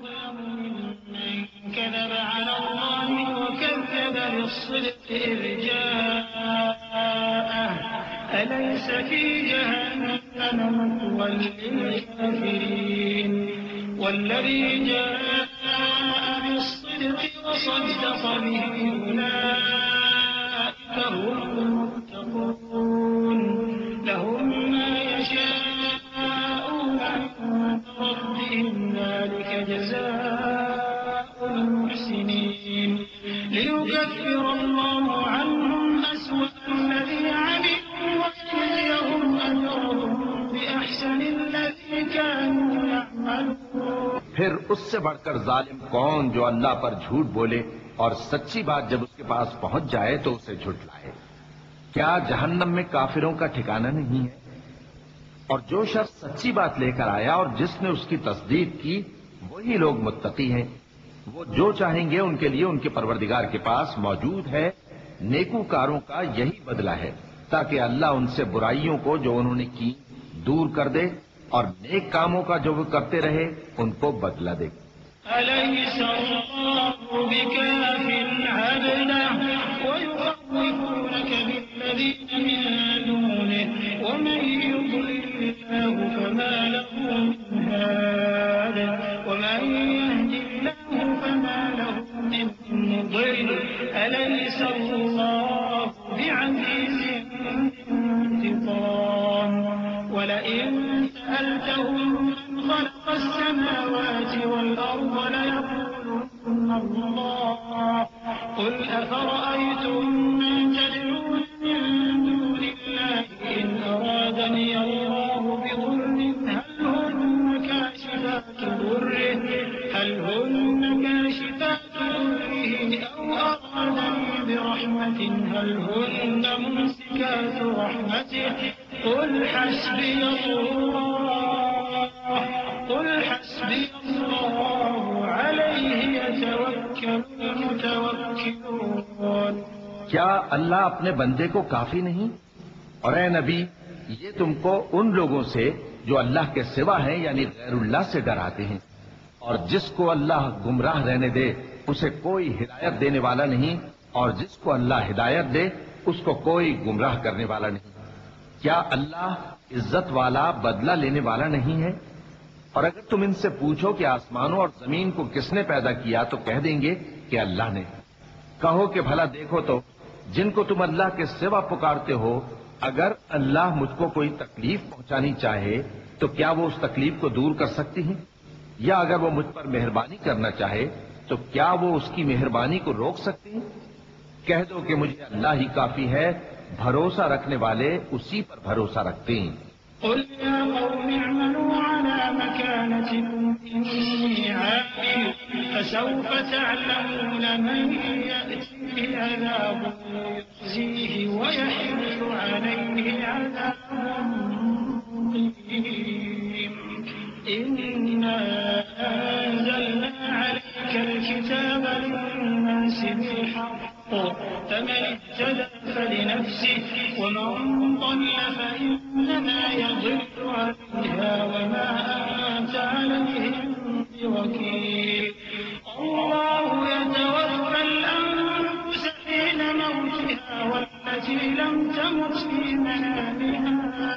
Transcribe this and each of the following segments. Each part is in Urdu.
أظلم ممن كذب على الله وكذب بالصدق إذ جاءه أليس في جهنم مثوى للكافرين والذي جاء بالصدق وصدق به أولئك هم المتقون لهم ما يشاءون عند ربهم ذلك جزاء المحسنين ليكفر الله عنهم أسوأ الذي عملوا ويجزيهم أجرهم بأحسن الذي كانوا يعملون۔ پھر اس سے بڑھ کر ظالم کون جو اللہ پر جھوٹ بولے اور سچی بات جب اس کے پاس پہنچ جائے تو اسے جھٹلائے۔ کیا جہنم میں کافروں کا ٹھکانہ نہیں ہے؟ اور جو شخص سچی بات لے کر آیا اور جس نے اس کی تصدیق کی وہی لوگ متقی ہیں۔ وہ جو چاہیں گے ان کے لیے ان کے پروردگار کے پاس موجود ہے۔ نیکوکاروں کا یہی بدلہ ہے تاکہ اللہ ان سے برائیوں کو جو انہوں نے کی دور کر دے اور نیک کاموں کا جو وہ کرتے رہے ان کو بدلہ دے۔ أليس الله بكاف عبده ويخوفونك بالذين من دونه ومن يضلل الله فما له من هاد ومن يهد الله فما له من مضل أليس الله بعزيز انتقام ولئن سألتهم من خلق السماوات والأرض ليقولن الله قل أفرأيتم من تدعون من دون الله إن أرادني الله بضر هل هن كاشفات ضره أو أرادني برحمة هل هن ممسكات رحمته قل حسبي الله عليه يتوكل المتوكلون۔ کیا اللہ اپنے بندے کو کافی نہیں؟ اور اے نبی یہ تم کو ان لوگوں سے جو اللہ کے سوا ہیں یعنی غیر اللہ سے ڈراتے ہیں، اور جس کو اللہ گمراہ رہنے دے اسے کوئی ہدایت دینے والا نہیں، اور جس کو اللہ ہدایت دے اس کو کوئی گمراہ کرنے والا نہیں۔ کیا اللہ عزت والا بدلہ لینے والا نہیں ہے؟ اور اگر تم ان سے پوچھو کہ آسمانوں اور زمین کو کس نے پیدا کیا تو کہہ دیں گے کہ اللہ نے۔ کہو کہ بھلا دیکھو تو جن کو تم اللہ کے سوا پکارتے ہو اگر اللہ مجھ کو کوئی تکلیف پہنچانی چاہے تو کیا وہ اس تکلیف کو دور کر سکتی ہیں؟ یا اگر وہ مجھ پر مہربانی کرنا چاہے تو کیا وہ اس کی مہربانی کو روک سکتی ہیں؟ کہہ دو کہ مجھے اللہ ہی کافی ہے، بھروسہ رکھنے والے اسی پر بھروسہ رکھتے ہیں۔ قل يا قوم اعملوا على مكانتكم إني عامل فسوف تعلمون من يأتيه عذاب يخزيه ويحل عليه عذاب مقيم إنا أنزلنا عليك الكتاب للناس بالحق فمن اهتدى فلنفسه ومن ضل فإنما يضل عليها وما أنت عليهم بوكيل الله يتوفى الأنفس حين موتها والتي لم تمت في منامها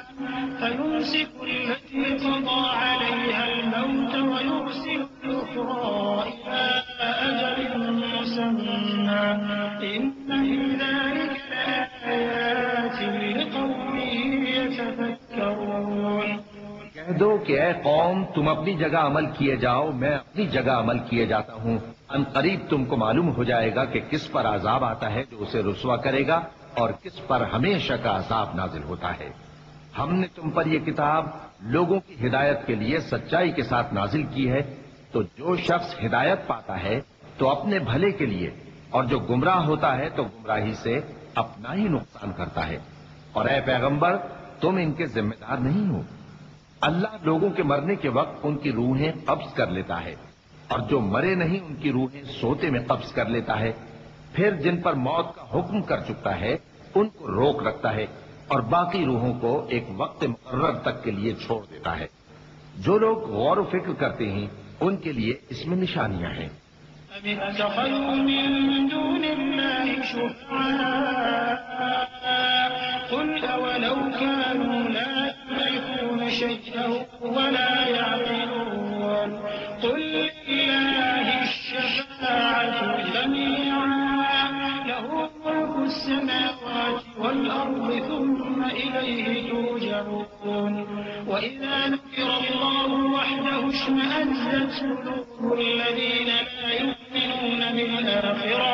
فيمسك التي قضى عليها الموت ويرسل الأخرى إلى أجل مسمى إن في ذلك لآيات لقوم يتفكرون۔ کہہ دو کہ اے قوم تم اپنی جگہ عمل کیے جاؤ، میں اپنی جگہ عمل کیے جاتا ہوں۔ ان قریب تم کو معلوم ہو جائے گا کہ کس پر عذاب آتا ہے جو اسے رسوا کرے گا اور کس پر ہمیشہ کا عذاب نازل ہوتا ہے۔ ہم نے تم پر یہ کتاب لوگوں کی ہدایت کے لیے سچائی کے ساتھ نازل کی ہے، تو جو شخص ہدایت پاتا ہے تو اپنے بھلے کے لیے، اور جو گمراہ ہوتا ہے تو گمراہی سے اپنا ہی نقصان کرتا ہے۔ اور اے پیغمبر تم ان کے ذمہ دار نہیں ہو۔ اللہ لوگوں کے مرنے کے وقت ان کی روحیں قبض کر لیتا ہے، اور جو مرے نہیں ان کی روحیں سوتے میں قبض کر لیتا ہے، پھر جن پر موت کا حکم کر چکا ہے ان کو روک رکھتا ہے اور باقی روحوں کو ایک وقت مقرر تک کے لیے چھوڑ دیتا ہے۔ جو لوگ غور و فکر کرتے ہیں ان کے لیے اس میں نشانیاں ہیں۔ أم اتخذوا من دون الله شفعاء قل أولو كانوا لا يملكون شيئا ولا يعقلون قل لله الشفاعة جميعا له ملك السماوات والأرض ثم إليه ترجعون وإذا ذكر الله وحده اشمأزت قلوب الذين لا يؤمنون بالآخرة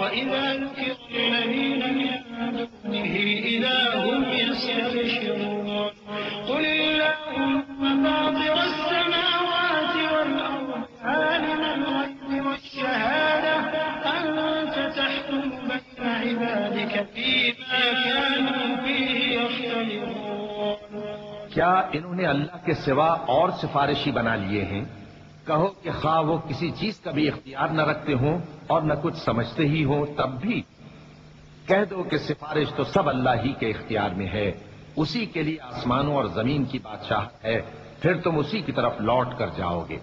وإذا ذكر الذين من دونه إذا هم يستبشرون قل اللهم فاطر السماوات والأرض عالم الغيب والشهادة أنت تحكم بين عبادك فيما كانوا فيه يختلفون کیا انہوں نے اللہ کے سوا اور سفارشی بنا لیے ہیں؟ کہو کہ خواہ وہ کسی چیز کا بھی اختیار نہ رکھتے ہوں اور نہ کچھ سمجھتے ہی ہوں تب بھی کہہ دو کہ سفارش تو سب اللہ ہی کے اختیار میں ہے، اسی کے لیے آسمانوں اور زمین کی بادشاہت ہے، پھر تم اسی کی طرف لوٹ کر جاؤ گے۔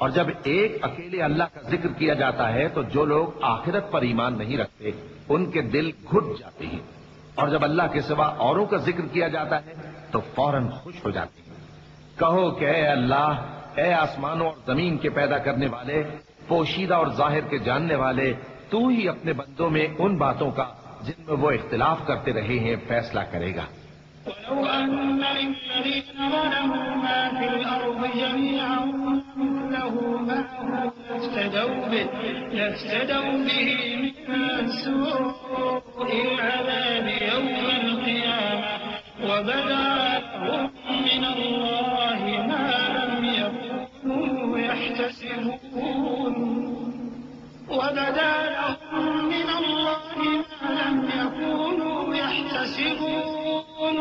اور جب ایک اکیلے اللہ کا ذکر کیا جاتا ہے تو جو لوگ آخرت پر ایمان نہیں رکھتے ان کے دل گھٹ جاتے ہیں، اور جب اللہ کے سوا اوروں کا ذکر کیا جاتا ہے تو فوراً خوش ہو جاتے ہیں۔ کہو کہ اے اللہ، اے آسمانوں اور زمین کے پیدا کرنے والے، پوشیدہ اور ظاہر کے جاننے والے، تو ہی اپنے بندوں میں ان باتوں کا جن میں وہ اختلاف کرتے رہے ہیں فیصلہ کرے گا۔ ولو أن للذين ظلموا ما في الأرض جميعا له معه لافتدوا به من سوء العذاب يوم القيامة وبدا لهم من الله ما لم يكونوا يحتسبون وبدا لهم من الله ما لم يكونوا يحتسبون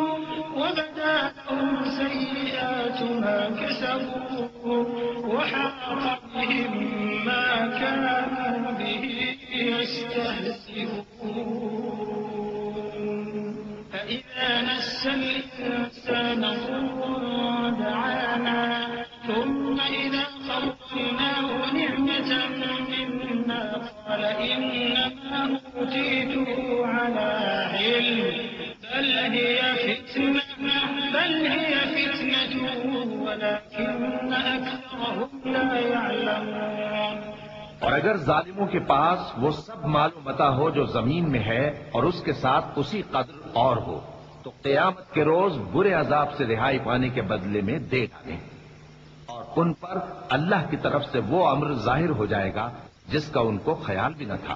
وبدا لهم سيئات ما كسبوا وحاق بهم ما كانوا به يستهزئون فإذا مس الإنسان ضر دعانا ثم إذا خولناه نعمة منا قال إنما أوتيته على علم بل هي فتنة ولكن أكثرهم لا يعلمون۔ اور اگر ظالموں کے پاس وہ سب مال و متاع ہو جو زمین میں ہے اور اس کے ساتھ اسی قدر اور ہو تو قیامت کے روز برے عذاب سے رہائی پانے کے بدلے میں دے ڈالیں، اور ان پر اللہ کی طرف سے وہ امر ظاہر ہو جائے گا جس کا ان کو خیال بھی نہ تھا،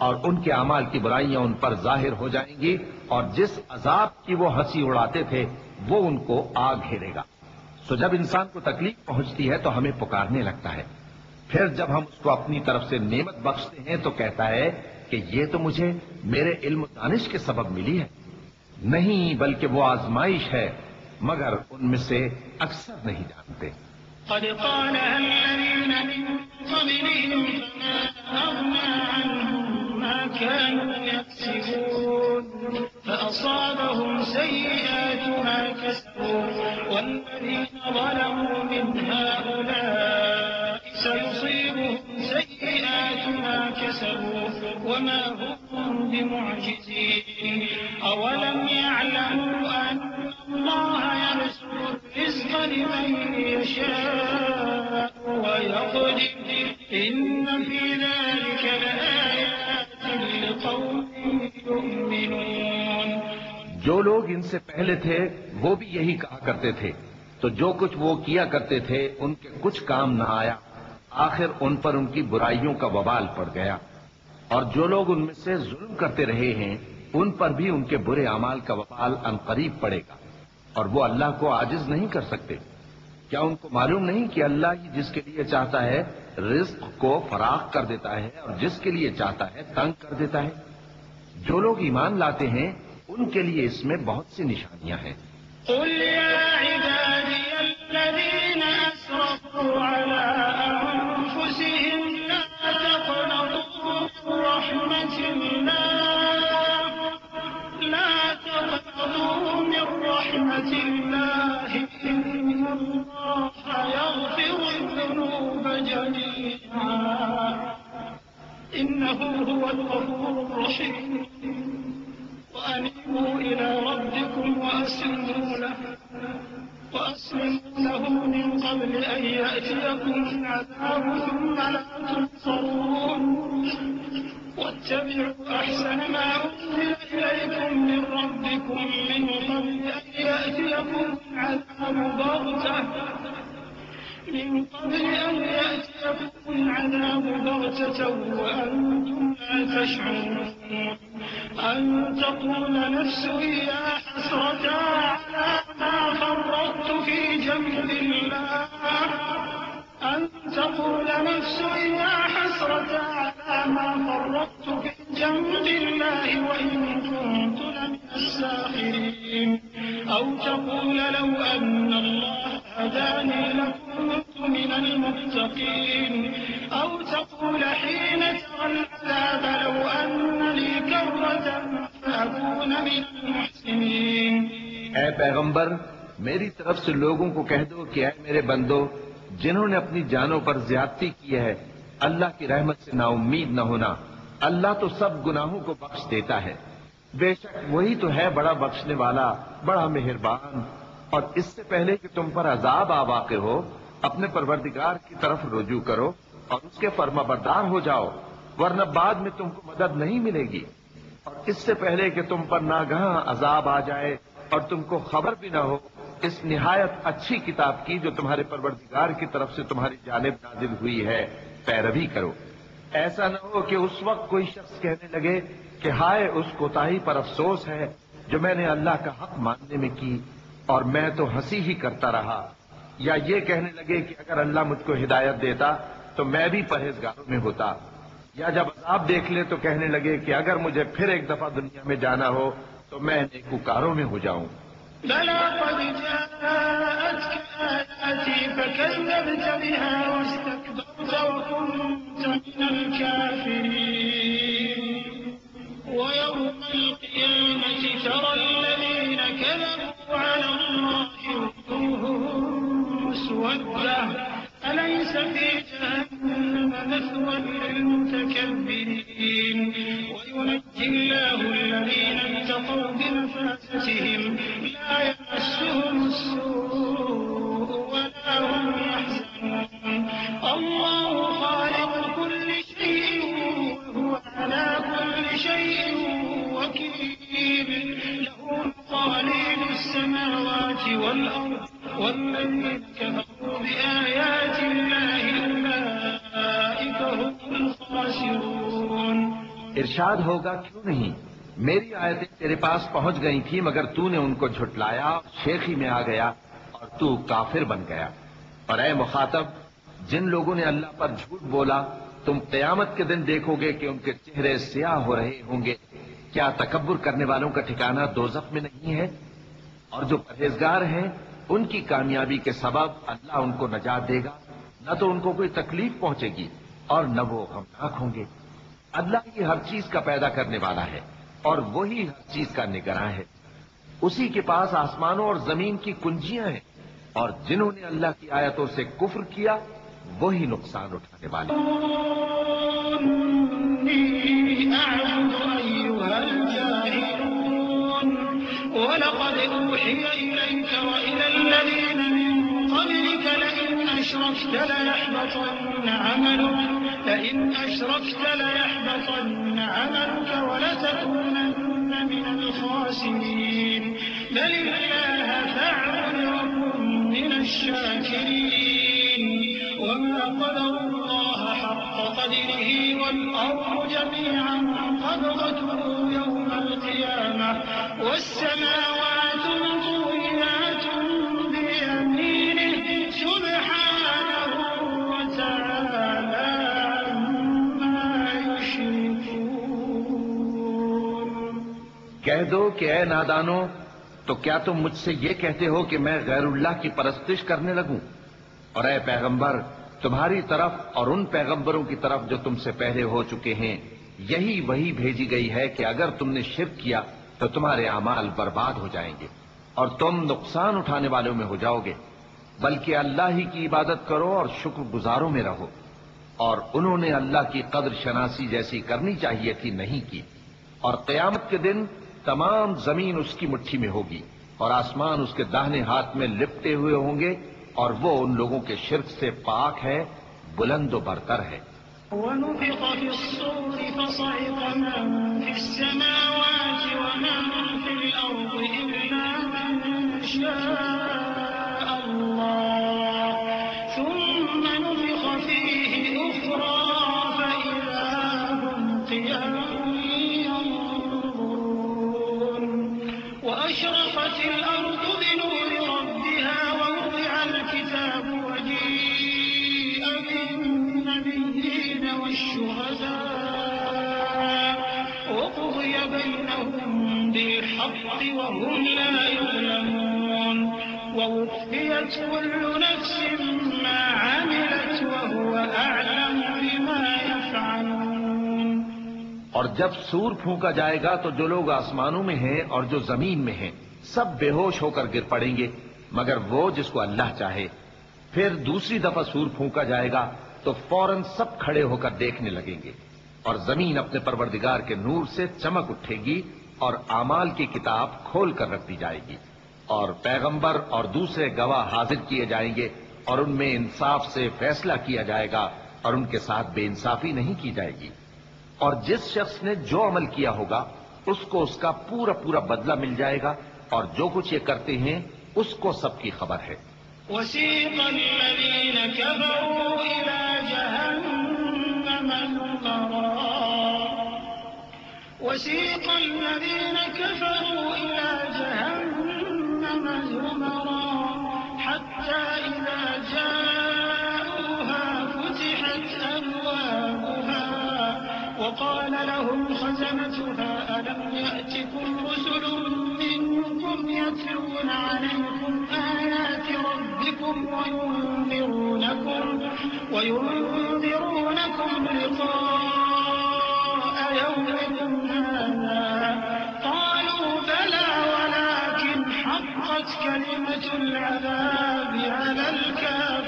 اور ان کے اعمال کی برائیاں ان پر ظاہر ہو جائیں گی، اور جس عذاب کی وہ ہنسی اڑاتے تھے وہ ان کو آ گھیرے گا۔ سو جب انسان کو تکلیف پہنچتی ہے تو ہمیں پکارنے لگتا ہے، پھر جب ہم اس کو اپنی طرف سے نعمت بخشتے ہیں تو کہتا ہے کہ یہ تو مجھے میرے علم و دانش کے سبب ملی ہے، نہیں بلکہ وہ آزمائش ہے، مگر ان میں سے اکثر نہیں جانتے۔ قد قالها الذين من قبلهم فما أغنى عنهم ما كانوا يكسبون فأصابهم سيئات ما كسبوا والذين ظلموا من هؤلاء سيصيبهم سيئات ما كسبوا وما هم بمعجزين أولم يعلموا أن الله يبسط الرزق لمن يشاء ويقدر إن في ذلك لآيات لقوم يؤمنون۔ جو لوگ ان سے پہلے تھے وہ بھی یہی کہا کرتے تھے، تو جو کچھ وہ کیا کرتے تھے ان کے کچھ کام نہ آیا، آخر ان پر ان کی برائیوں کا وبال پڑ گیا، اور جو لوگ ان میں سے ظلم کرتے رہے ہیں ان پر بھی ان کے برے اعمال کا وبال عنقریب پڑے گا، اور وہ اللہ کو عاجز نہیں کر سکتے۔ کیا ان کو معلوم نہیں کہ اللہ ہی جس کے لیے چاہتا ہے رزق کو فراخ کر دیتا ہے اور جس کے لیے چاہتا ہے تنگ کر دیتا ہے؟ جو لوگ ایمان لاتے ہیں ان کے لیے اس میں بہت سی نشانیاں ہیں۔ قل يا عبادي الذين أسرفوا على أنفسهم لا تقنطوا من رحمة الله لا تقنطوا من رحمة الله إن الله يغفر الذنوب جميعا إنه هو الغفور الرحيم وأنيبوا إلى ربكم وأسلموا له من قبل أن يأتيكم عذاب ثم لا تنصرون واتبعوا أحسن ما أنزل إليكم من ربكم من قبل أن يأتيكم العذاب بغتة وأنتم لا تشعرون أن تقول نفس يا حسرة على ما فرطت في جنب الله أن تقول نفس يا حسرة على ما فرطت في جنب الله وإن كنت لمن الساخرين أو تقول لو أن الله هداني لكنت من المتقين أو تقول حين ترى العذاب لو أن لي كرة فأكون من المحسنين. اے پیغمبر میری طرف سے لوگوں کو کہہ دو کہ اے میرے بندو جنہوں نے اپنی جانوں پر زیادتی کی ہے اللہ کی رحمت سے نا امید نہ ہونا. اللہ تو سب گناہوں کو بخش دیتا ہے، بے شک وہی تو ہے بڑا بخشنے والا بڑا مہربان. اور اس سے پہلے کہ تم پر عذاب آ واقع ہو اپنے پروردگار کی طرف رجوع کرو اور اس کے فرما بردار ہو جاؤ، ورنہ بعد میں تم کو مدد نہیں ملے گی. اور اس سے پہلے کہ تم پر ناگہاں عذاب آ جائے اور تم کو خبر بھی نہ ہو اس نہایت اچھی کتاب کی جو تمہارے پروردگار کی طرف سے تمہاری جانب نازل ہوئی ہے پیروی کرو. ایسا نہ ہو کہ اس وقت کوئی شخص کہنے لگے کہ ہائے اس کوتاہی پر افسوس ہے جو میں نے اللہ کا حق ماننے میں کی اور میں تو ہنسی ہی کرتا رہا. یا یہ کہنے لگے کہ اگر اللہ مجھ کو ہدایت دیتا تو میں بھی پرہیزگاروں میں ہوتا. یا جب عذاب دیکھ لے تو کہنے لگے کہ اگر مجھے پھر ایک دفعہ دنیا میں جانا ہو تو میں نیکوکاروں میں ہو جاؤں. بلى قد جاءتك آياتي فكذبت بها واستكبرت وكنت من الكافرين ويوم القيامة ترى الذين كذبوا على الله وجوههم مسودة أليس في جهنم مثوى للمتكبرين وينجي الله الذين اتقوا بمفازتهم لا يمسهم السوء ولا هم يحزنون الله خالق كل شيء وهو على كل شيء وكيل له مقاليد السماوات والأرض والذين كفروا بآيات الله أولئك هم الخاسرون. ارشاد ہوگا کیوں نہیں میری آیتیں تیرے پاس پہنچ گئی تھی مگر تو نے ان کو جھٹلایا، شیخی میں آ گیا اور تو کافر بن گیا. اور اے مخاطب جن لوگوں نے اللہ پر جھوٹ بولا تم قیامت کے دن دیکھو گے کہ ان کے چہرے سیاہ ہو رہے ہوں گے. کیا تکبر کرنے والوں کا ٹھکانہ دوزخ میں نہیں ہے؟ اور جو پرہیزگار ہیں ان کی کامیابی کے سبب اللہ ان کو نجات دے گا، نہ تو ان کو کوئی تکلیف پہنچے گی اور نہ وہ غمناک ہوں گے. اللہ ہی ہر چیز کا پیدا کرنے والا ہے اور وہی ہر چیز کا نگراں ہے. اسی کے پاس آسمانوں اور زمین کی کنجیاں ہیں اور جنہوں نے اللہ کی آیتوں سے کفر کیا وہی نقصان اٹھانے والے. وَلَقَدْ أُوحِيَ إِلَيْكَ وَإِلَى الَّذِينَ مِن قَبْلِكَ لَئِنْ أَشْرَكْتَ لَيَحْبَطَنَّ عَمَلُكَ وَلَتَكُونَنَّ مِنَ الْخَاسِرِينَ بَلِ اللَّهَ فَاعْبُدْ وَكُن مِّنَ الشَّاكِرِينَ وَمَا قَدَرُوا اللَّهَ حَقَّ قَدْرِهِ وَالْأَرْضُ جَمِيعًا قَبْضَتُهُ يَوْمَ الْقِيَامَةِ وَالسَّمَاوَاتُ مَطْوِيَّاتٌ بِيَمِينِهِ سُبْحَانَهُ وَتَعَالَى عَمَّا يُشْرِكُونَ. کہہ دو کہ اے نادانو تو کیا تم مجھ سے یہ کہتے ہو کہ میں غیر اللہ کی پرستش کرنے لگوں؟ اور اے پیغمبر تمہاری طرف اور ان پیغمبروں کی طرف جو تم سے پہلے ہو چکے ہیں یہی وہی بھیجی گئی ہے کہ اگر تم نے شرک کیا تو تمہارے اعمال برباد ہو جائیں گے اور تم نقصان اٹھانے والوں میں ہو جاؤ گے. بلکہ اللہ ہی کی عبادت کرو اور شکر گزاروں میں رہو. اور انہوں نے اللہ کی قدر شناسی جیسی کرنی چاہیے تھی نہیں کی. اور قیامت کے دن تمام زمین اس کی مٹھی میں ہوگی اور آسمان اس کے داہنے ہاتھ میں لپٹے ہوئے ہوں گے، اور وہ ان لوگوں کے شرک سے پاک ہے، بلند و برتر ہے. ونفخ في الصور فصعق من في السماوات ومن في الأرض إلا من شاء الله ثم نفخ فيه أخرى فإذا هم قيام ينظرون وأشرقت الأرض بنور ربها ووضع الكتاب وجيء بالنبيين والشهداء وقضي بينهم بالحق وهم لا يظلمون ووفيت كل نفس ما عملت وهو أعلم بما يفعلون. اور جب سور پھونکا جائے گا تو جو لوگ آسمانوں میں ہیں اور جو زمین میں ہیں سب بے ہوش ہو کر گر پڑیں گے مگر وہ جس کو اللہ چاہے. پھر دوسری دفعہ سور پھونکا جائے گا تو فوراً سب کھڑے ہو کر دیکھنے لگیں گے، اور زمین اپنے پروردگار کے نور سے چمک اٹھے گی اور اعمال کی کتاب کھول کر رکھ دی جائے گی، اور پیغمبر اور دوسرے گواہ حاضر کیے جائیں گے، اور ان میں انصاف سے فیصلہ کیا جائے گا اور ان کے ساتھ بے انصافی نہیں کی جائے گی. اور جس شخص نے جو عمل کیا ہوگا اس کو اس کا پورا پورا بدلہ مل جائے گا، اور جو کچھ یہ کرتے ہیں اس کو سب کی خبر ہے. وسيق الذين كفروا إلى جهنم زمرا حتى إذا جاءوها فتحت أبوابها وقال لهم خزنتها ألم يأتكم رسل منكم يتلون عليكم آيات ربكم وينذرونكم لقاء يومكم هذا قالوا بلى ولكن حقت كلمة العذاب على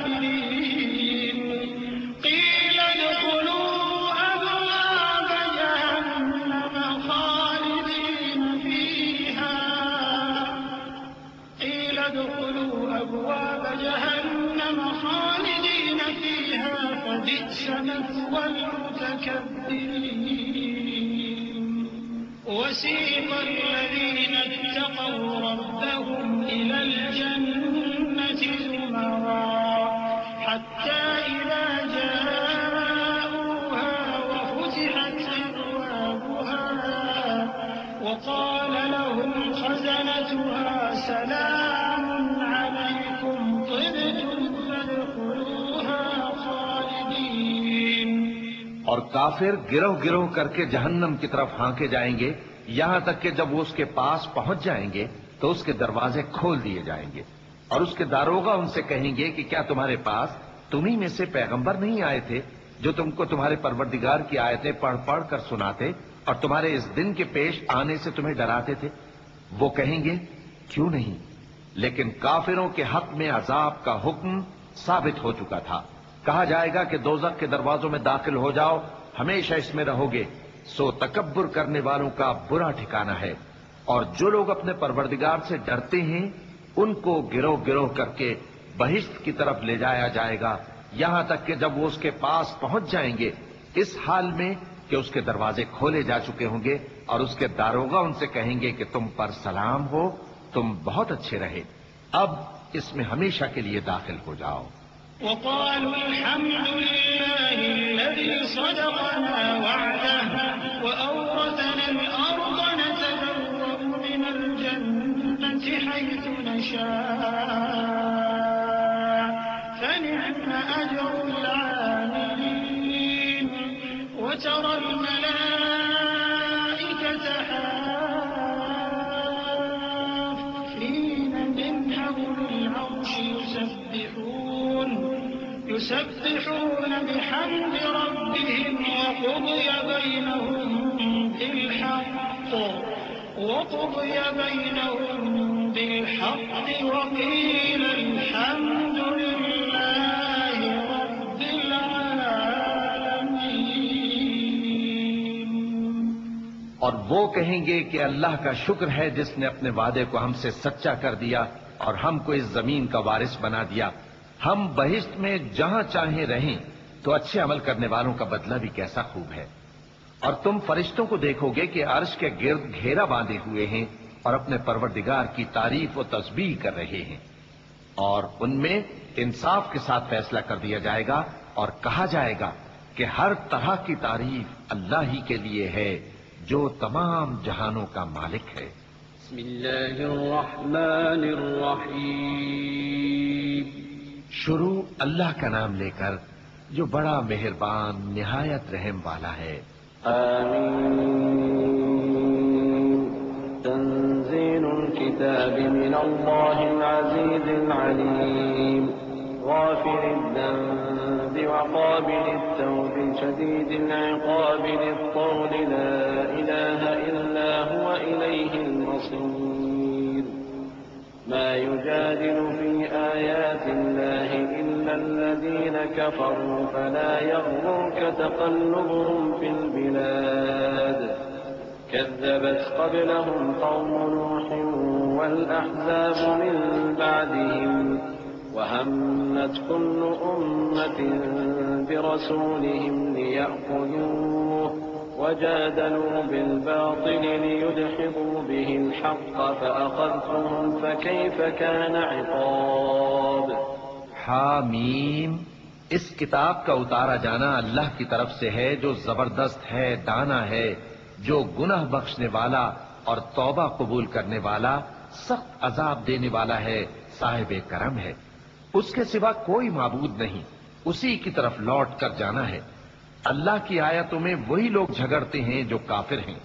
الكافرين قيل ادخلوا أبواب جهنم خالدين فيها فبئس مثوى المتكبرين. وسيق الذين اتقوا ربهم إلى الجنة زمرا حتى إذا جاءوها وفتحت أبوابها وقال لهم خزنتها سلام عليكم طبتم فادخلوها خالدين. اور کافر گروہ گروہ کر کے جہنم کی طرف ہانکے جائیں گے، یہاں تک کہ جب وہ اس کے پاس پہنچ جائیں گے تو اس کے دروازے کھول دیے جائیں گے، اور اس کے داروغہ ان سے کہیں گے کہ کیا تمہارے پاس تمہیں میں سے پیغمبر نہیں آئے تھے جو تم کو تمہارے پروردگار کی آیتیں پڑھ پڑھ کر سناتے اور تمہارے اس دن کے پیش آنے سے تمہیں ڈراتے تھے؟ وہ کہیں گے کیوں نہیں، لیکن کافروں کے حق میں عذاب کا حکم ثابت ہو چکا تھا. کہا جائے گا کہ دوزخ کے دروازوں میں داخل ہو جاؤ، ہمیشہ اس میں رہو گے، سو تکبر کرنے والوں کا برا ٹھکانہ ہے. اور جو لوگ اپنے پروردگار سے ڈرتے ہیں ان کو گروہ گروہ کر کے بہشت کی طرف لے جایا جائے گا، یہاں تک کہ جب وہ اس کے پاس پہنچ جائیں گے اس حال میں کہ اس کے دروازے کھولے جا چکے ہوں گے، اور اس کے داروغہ ان سے کہیں گے کہ تم پر سلام ہو، تم بہت اچھے رہے، اب اس میں ہمیشہ کے لیے داخل ہو جاؤ. وقالوا الحمد لله الذي صدقنا وعده وأورثنا الأرض نتبوأ من الجنة حيث نشاء فنعم أجر العاملين. وترى الملائكة حافين من حول العرش يسبحون بحمد ربهم وقضي بينهم بالحق وقيل الحمد لله رب العالمين. اور وہ کہیں گے کہ اللہ کا شکر ہے جس نے اپنے وعدے کو ہم سے سچا کر دیا اور ہم کو اس زمین کا وارث بنا دیا. ہم بہشت میں جہاں چاہیں رہیں تو اچھے عمل کرنے والوں کا بدلہ بھی کیسا خوب ہے. اور تم فرشتوں کو دیکھو گے کہ عرش کے گرد گھیرا باندھے ہوئے ہیں اور اپنے پروردگار کی تعریف و تسبیح کر رہے ہیں. اور ان میں انصاف کے ساتھ فیصلہ کر دیا جائے گا اور کہا جائے گا کہ ہر طرح کی تعریف اللہ ہی کے لیے ہے جو تمام جہانوں کا مالک ہے. بسم اللہ الرحمن الرحیم. شروع اللہ کا نام لے کر جو بڑا مہربان نہایت رحم والا ہے. آمین. تنزیل الكتاب من اللہ العزیز العلیم غافر الذنب وقابل التوب شدید العقاب ذي الطول لا إله إلا هو إليه المصير. ما يجادل في آيات الله إلا الذين كفروا فلا يغرك تقلبهم في البلاد. كذبت قبلهم قوم نوح والأحزاب من بعدهم وهمت كل أمة برسولهم ليأخذوه وجادلوا بالباطل ليدحضوا به الحق فأخذتهم فكيف كان عقاب. حامیم. اس کتاب کا اتارا جانا اللہ کی طرف سے ہے جو زبردست ہے، دانا ہے، جو گناہ بخشنے والا اور توبہ قبول کرنے والا، سخت عذاب دینے والا ہے، صاحب کرم ہے. اس کے سوا کوئی معبود نہیں، اسی کی طرف لوٹ کر جانا ہے. اللہ کی آیتوں میں وہی لوگ جھگڑتے ہیں جو کافر ہیں.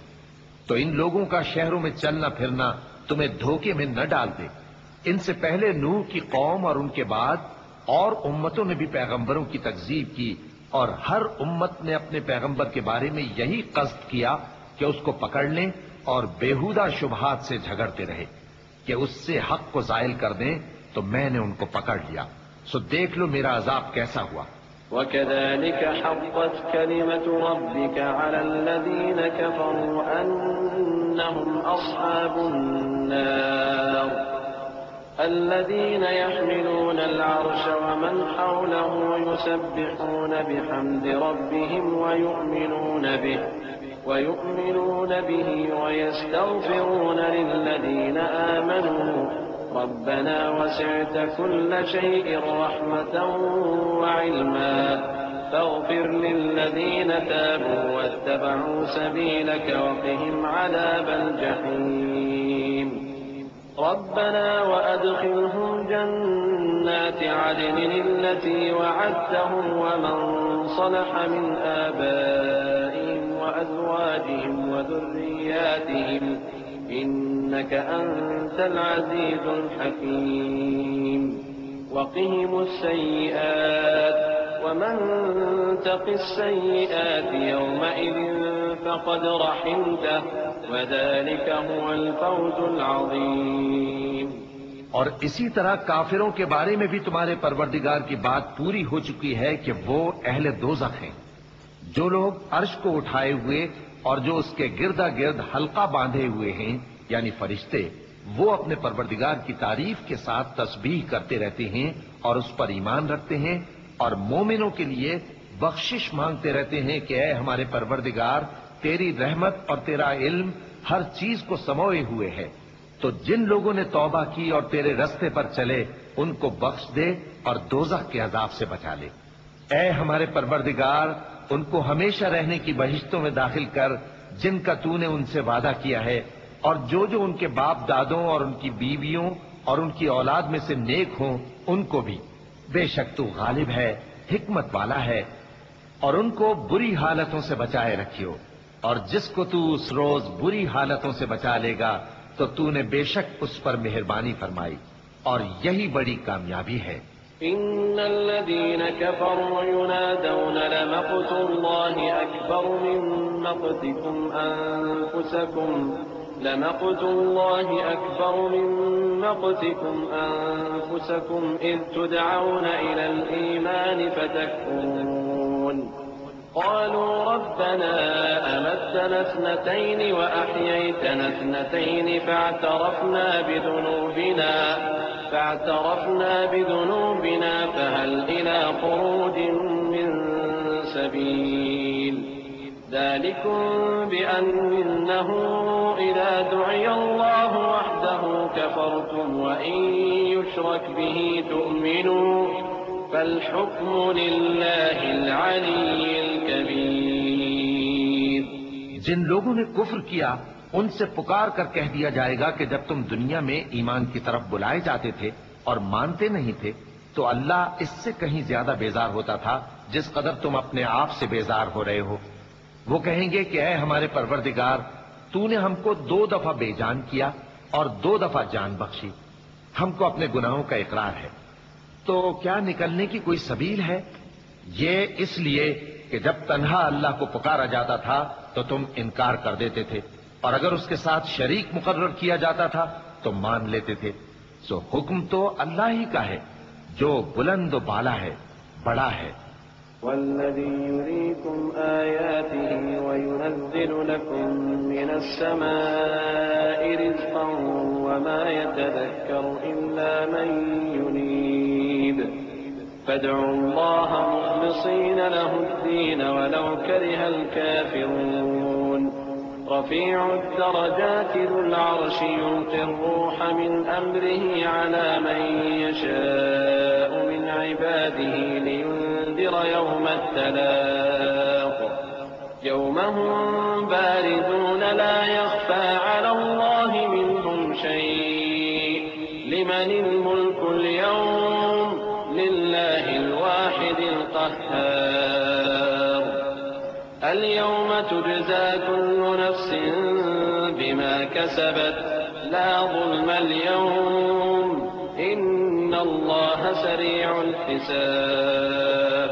تو ان لوگوں کا شہروں میں چلنا پھرنا تمہیں دھوکے میں نہ ڈال دے. ان سے پہلے نوح کی قوم اور ان کے بعد اور امتوں نے بھی پیغمبروں کی تکذیب کی، اور ہر امت نے اپنے پیغمبر کے بارے میں یہی قصد کیا کہ اس کو پکڑ لیں اور بیہودہ شبہات سے جھگڑتے رہے کہ اس سے حق کو زائل کر دیں. تو میں نے ان کو پکڑ لیا، سو دیکھ لو میرا عذاب کیسا ہوا. وكذلك حقت كلمة ربك على الذين كفروا أنهم أصحاب النار الذين يحملون العرش ومن حوله يسبحون بحمد ربهم ويؤمنون به ويستغفرون للذين آمنوا ربنا وسعت كل شيء رحمة وعلما فاغفر للذين تابوا واتبعوا سبيلك وقهم عذاب الجحيم. ربنا وأدخلهم جنات عدن التي وعدتهم ومن صلح من آبائهم وأزواجهم وذرياتهم إنك أنت العزيز الحكيم. وقهم السيئات ومن تق السيئات يومئذ فقد رحمته وذلك هو الفوز العظيم. اور اسی طرح کافروں کے بارے میں بھی تمہارے پروردگار کی بات پوری ہو چکی ہے کہ وہ اہل دوزخ ہیں. جو لوگ عرش کو اٹھائے ہوئے اور جو اس کے گردا گرد حلقہ باندھے ہوئے ہیں یعنی فرشتے، وہ اپنے پروردگار کی تعریف کے ساتھ تسبیح کرتے رہتے ہیں اور اس پر ایمان رکھتے ہیں اور مومنوں کے لیے بخشش مانگتے رہتے ہیں کہ اے ہمارے پروردگار، تیری رحمت اور تیرا علم ہر چیز کو سموئے ہوئے ہے، تو جن لوگوں نے توبہ کی اور تیرے رستے پر چلے ان کو بخش دے اور دوزخ کے عذاب سے بچا لے. اے ہمارے پروردگار، ان کو ہمیشہ رہنے کی بہشتوں میں داخل کر جن کا تو نے ان سے وعدہ کیا ہے، اور جو ان کے باپ دادوں اور ان کی بیویوں اور ان کی اولاد میں سے نیک ہوں ان کو بھی. بے شک تو غالب ہے، حکمت والا ہے. اور ان کو بری حالتوں سے بچائے رکھیو، اور جس کو تو اس روز بری حالتوں سے بچا لے گا تو تو نے بے شک اس پر مہربانی فرمائی، اور یہی بڑی کامیابی ہے. إن الذين كفروا ينادون لمقت الله أكبر من مقتكم أنفسكم إذ تدعون إلى الإيمان فتكفرون قالوا ربنا أمتنا اثنتين وأحييتنا اثنتين فاعترفنا بذنوبنا فهل إلى خروج من سبيل ذلكم بأنه إذا دعي الله وحده كفرتم وإن يشرك به تؤمنوا فالحكم لله العلي الكبير۔ جن لوگوں نے کفر کیا ان سے پکار کر کہہ دیا جائے گا کہ جب تم دنیا میں ایمان کی طرف بلائے جاتے تھے اور مانتے نہیں تھے تو اللہ اس سے کہیں زیادہ بیزار ہوتا تھا جس قدر تم اپنے آپ سے بیزار ہو رہے ہو۔ وہ کہیں گے کہ اے ہمارے پروردگار، تو نے ہم کو 2 دفعہ بے جان کیا اور 2 دفعہ جان بخشی، ہم کو اپنے گناہوں کا اقرار ہے، تو کیا نکلنے کی کوئی سبیل ہے؟ یہ اس لیے کہ جب تنہا اللہ کو پکارا جاتا تھا تو تم انکار کر دیتے تھے، اور اگر اس کے ساتھ شریک مقرر کیا جاتا تھا تو مان لیتے تھے۔ سو حکم تو اللہ ہی کا ہے جو بلند و بالا ہے، بڑا ہے۔ والذي يريكم آياته وينزل لكم من السماء رزقا وما يتذكر إلا من ينيب فادعوا الله مخلصين له الدين ولو كره الكافرون رفيع الدرجات ذو العرش يلقي الروح من أمره على من يشاء من عباده لينذر يوم التلاق يوم هم باردون لا يخفى على الله منهم شيء لمن الملك اليوم لله الواحد القهار اليوم تجزى كل نفس بما كسبت لا ظلم اليوم إن الله سريع الحساب۔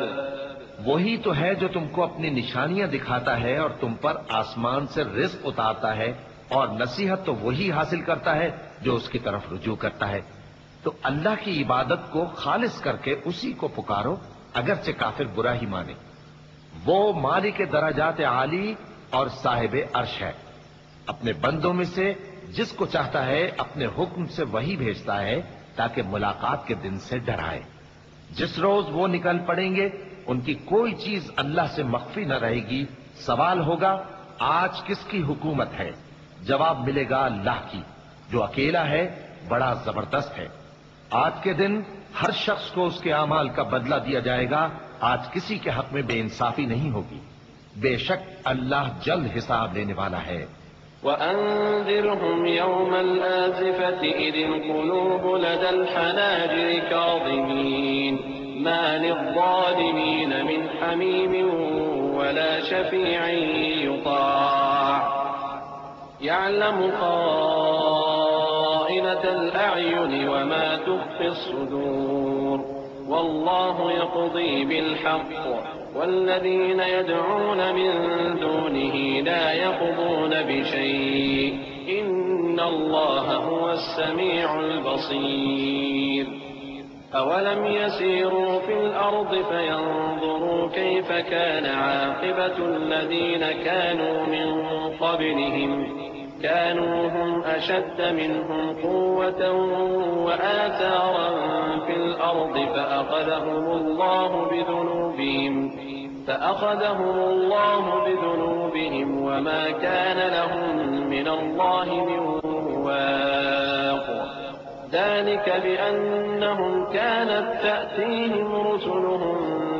وہی تو ہے جو تم کو اپنی نشانیاں دکھاتا ہے اور تم پر آسمان سے رزق اتارتا ہے، اور نصیحت تو وہی حاصل کرتا ہے جو اس کی طرف رجوع کرتا ہے۔ تو اللہ کی عبادت کو خالص کر کے اسی کو پکارو اگرچہ کافر برا ہی مانے۔ وہ مالک درجات عالی اور صاحب عرش ہے، اپنے بندوں میں سے جس کو چاہتا ہے اپنے حکم سے وہی بھیجتا ہے تاکہ ملاقات کے دن سے ڈرائے۔ جس روز وہ نکل پڑیں گے ان کی کوئی چیز اللہ سے مخفی نہ رہے گی۔ سوال ہوگا آج کس کی حکومت ہے؟ جواب ملے گا اللہ کی جو اکیلا ہے، بڑا زبردست ہے۔ آج کے دن ہر شخص کو اس کے اعمال کا بدلہ دیا جائے گا، آج کسی کے حق میں بے انصافی نہیں ہوگی۔ بے شک اللہ جلد حساب لینے والا ہے۔ وأنذرهم يوم الآزفة إذ القلوب لدى الحناجر كاظمين ما للظالمين من حميم ولا شفيع يطاع يعلم خائنة الأعين وما تخفي الصدور والله يقضي بالحق والذين يدعون من دونه لا يقضون بشيء إن الله هو السميع البصير أولم يسيروا في الأرض فينظروا كيف كان عاقبة الذين كانوا من قبلهم كانوا هم أشد منهم قوة وآثارا في الأرض فأخذهم الله بذنوبهم وما كان لهم من الله من واق ذلك بأنهم كانت تأتيهم رسلهم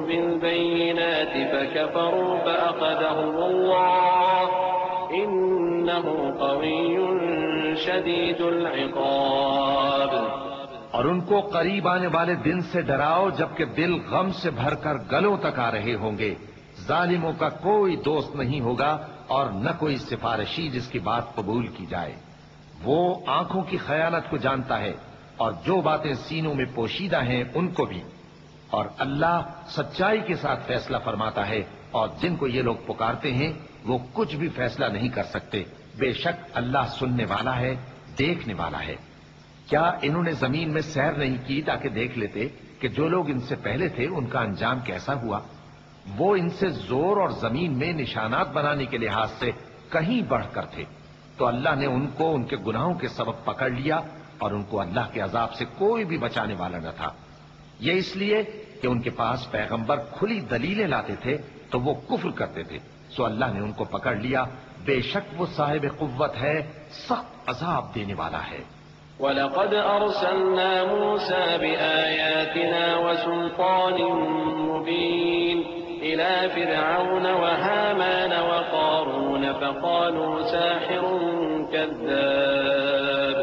بالبينات فكفروا فأخذهم الله إنه قوي شديد العقاب۔ اور ان کو قریب آنے والے دن سے ڈراؤ جبکہ دل غم سے بھر کر گلوں تک آ رہے ہوں گے۔ ظالموں کا کوئی دوست نہیں ہوگا اور نہ کوئی سفارشی جس کی بات قبول کی جائے۔ وہ آنکھوں کی خیانت کو جانتا ہے اور جو باتیں سینوں میں پوشیدہ ہیں ان کو بھی، اور اللہ سچائی کے ساتھ فیصلہ فرماتا ہے، اور جن کو یہ لوگ پکارتے ہیں وہ کچھ بھی فیصلہ نہیں کر سکتے۔ بے شک اللہ سننے والا ہے، دیکھنے والا ہے۔ کیا انہوں نے زمین میں سیر نہیں کی تاکہ دیکھ لیتے کہ جو لوگ ان سے پہلے تھے ان کا انجام کیسا ہوا؟ وہ ان سے زور اور زمین میں نشانات بنانے کے لحاظ سے کہیں بڑھ کر تھے، تو اللہ نے ان کو ان کے گناہوں کے سبب پکڑ لیا اور ان کو اللہ کے عذاب سے کوئی بھی بچانے والا نہ تھا۔ یہ اس لیے کہ ان کے پاس پیغمبر کھلی دلیلیں لاتے تھے تو وہ کفر کرتے تھے، سو اللہ نے ان کو پکڑ لیا، بے شک وہ صاحب قوت ہے، سخت عذاب دینے والا ہے۔ وَلَقَدْ أَرْسَلْنَا مُوسَى بِآيَاتِنَا وَسُلْطَانٍ مُبِينٍ إِلَى فِرْعَوْنَ وَهَامَانَ وَقَارُونَ فَقَالُوا سَاحِرٌ كَذَّابٌ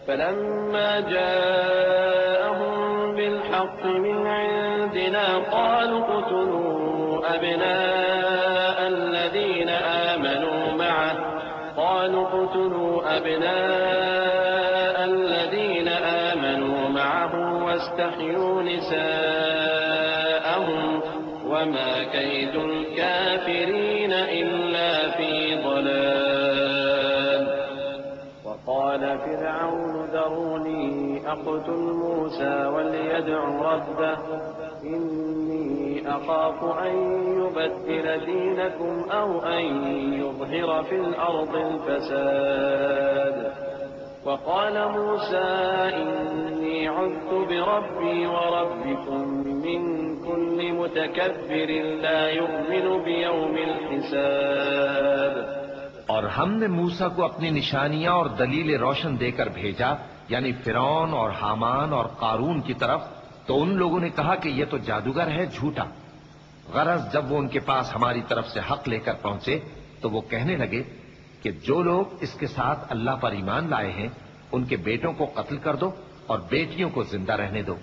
فَلَمَّا جَاءَهُم بِالْحَقِّ مِنْ عِندِنَا قَالُوا اقْتُلُوا أَبْنَاءَ الَّذِينَ آمَنُوا مَعَهُ وَاسْتَحْيُوا نِسَاءَهُمْ وَمَا كَيْدُ الْكَافِرِينَ إِلَّا فِي ضَلَالٍ وَقَالَ فِرْعَوْنُ ذَرُونِي أَقْتُلْ مُوسَى وَلْيَدْعُ رَبَّهُ إِنِّي أَخَافُ أَن يُبَدِّلَ دِينَكُمْ أَوْ أَن يُظْهِرَ فِي الْأَرْضِ الْفَسَادَ وَقَالَ مُوسَى إِنِّي عُذْتُ بِرَبِّي وَرَبِّكُمْ مِنْ كُلِّ مُتَكَبِّرٍ لَا يُؤْمِنُ بِيَوْمِ الْحِسَابِ۔ اور ہم نے موسیٰ کو اپنی نشانیاں اور دلیل روشن دے کر بھیجا، یعنی فرعون اور حامان اور قارون کی طرف، تو ان لوگوں نے کہا کہ یہ تو جادوگر ہے، جھوٹا۔ غرض جب وہ ان کے پاس ہماری طرف سے حق لے کر پہنچے تو وہ کہنے لگے کہ جو لوگ اس کے ساتھ اللہ پر ایمان لائے ہیں ان کے بیٹوں کو قتل کر دو اور بیٹیوں کو زندہ رہنے دو،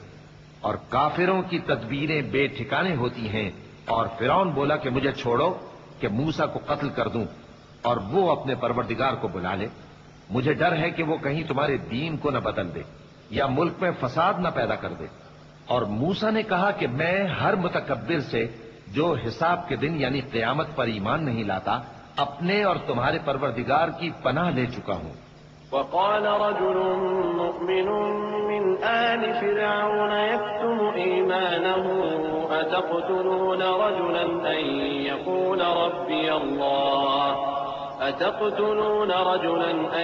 اور کافروں کی تدبیریں بے ٹھکانے ہوتی ہیں۔ اور فرعون بولا کہ مجھے چھوڑو کہ موسیٰ کو قتل کر دوں اور وہ اپنے پروردگار کو بلا لے، مجھے ڈر ہے کہ وہ کہیں تمہارے دین کو نہ بدل دے یا ملک میں فساد نہ پیدا کر دے۔ اور موسیٰ نے کہا کہ میں ہر متکبر سے جو حساب کے دن یعنی قیامت پر ایمان نہیں لاتا اپنے اور تمہارے پروردگار کی پناہ لے چکا ہوں۔ وقال رجل مؤمن من آل فرعون يكتم إيمانه أتقتلون رجلا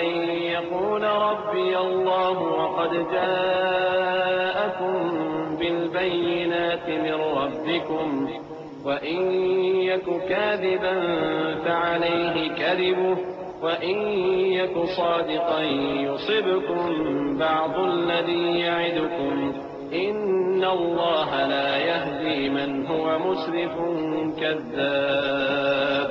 أن يقول ربي الله وقد جاءكم بالبينات من ربكم وإن يك كاذبا فعليه كذبه وإن يك صادقا يصبكم بعض الذي يعدكم إن الله لا يهدي من هو مسرف كذاب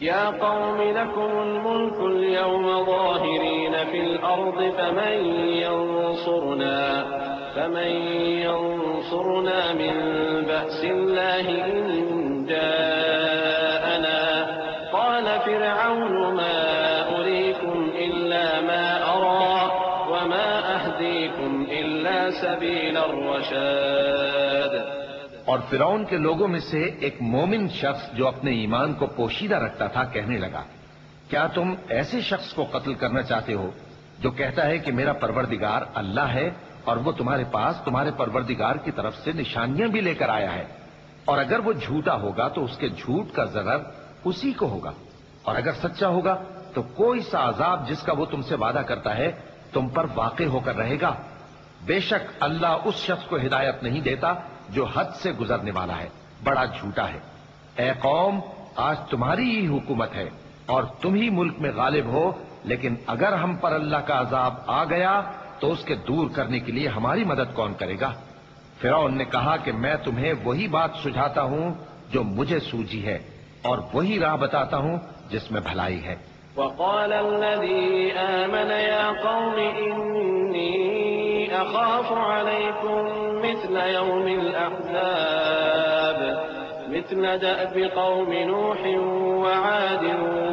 يا قوم لكم الملك اليوم ظاهرين في الأرض فمن ينصرنا من بأس الله إن جاءنا قال فرعون ما أريكم إلا ما أرى وما أهديكم إلا سبيل الرشاد۔ اور فرعون کے لوگوں میں سے ایک مومن شخص جو اپنے ایمان کو پوشیدہ رکھتا تھا کہنے لگا، کیا تم ایسے شخص کو قتل کرنا چاہتے ہو جو کہتا ہے کہ میرا پروردگار اللہ ہے اور وہ تمہارے پاس تمہارے پروردگار کی طرف سے نشانیاں بھی لے کر آیا ہے، اور اگر وہ جھوٹا ہوگا تو اس کے جھوٹ کا ضرر اسی کو ہوگا، اور اگر سچا ہوگا تو کوئی سا عذاب جس کا وہ تم سے وعدہ کرتا ہے تم پر واقع ہو کر رہے گا۔ بے شک اللہ اس شخص کو ہدایت نہیں دیتا جو حد سے گزرنے والا ہے، بڑا جھوٹا ہے۔ اے قوم، آج تمہاری ہی حکومت ہے اور تم ہی ملک میں غالب ہو، لیکن اگر ہم پر اللہ کا عذاب آ گیا تو اس کے دور کرنے کے لیے ہماری مدد کون کرے گا؟ فرعون نے کہا کہ میں تمہیں وہی بات سجھاتا ہوں جو مجھے سوجھی ہے اور وہی راہ بتاتا ہوں جس میں بھلائی ہے۔ وقال الذي آمن يا قوم إني أخاف عليكم مثل يوم الأحزاب مثل دأب قوم نوح وعاد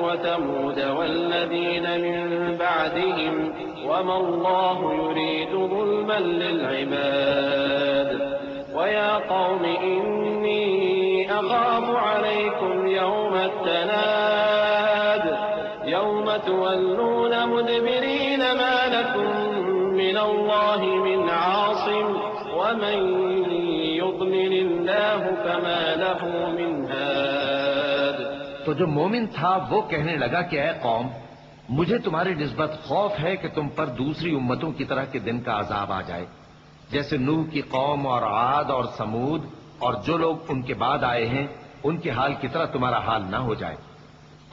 وثمود والذين من بعدهم وما الله يريد ظلما للعباد ويا قوم إني أخاف عليكم يوم التناد يوم تولون مدبرين ما لكم من الله من عاصم ومن يضلل الله فما له تو جو مومن تھا وہ کہنے لگا کہ اے قوم، مجھے تمہاری نسبت خوف ہے کہ تم پر دوسری امتوں کی طرح کے دن کا عذاب آ جائے، جیسے نوح کی قوم اور عاد اور سمود اور جو لوگ ان کے بعد آئے ہیں ان کے حال کی طرح تمہارا حال نہ ہو جائے۔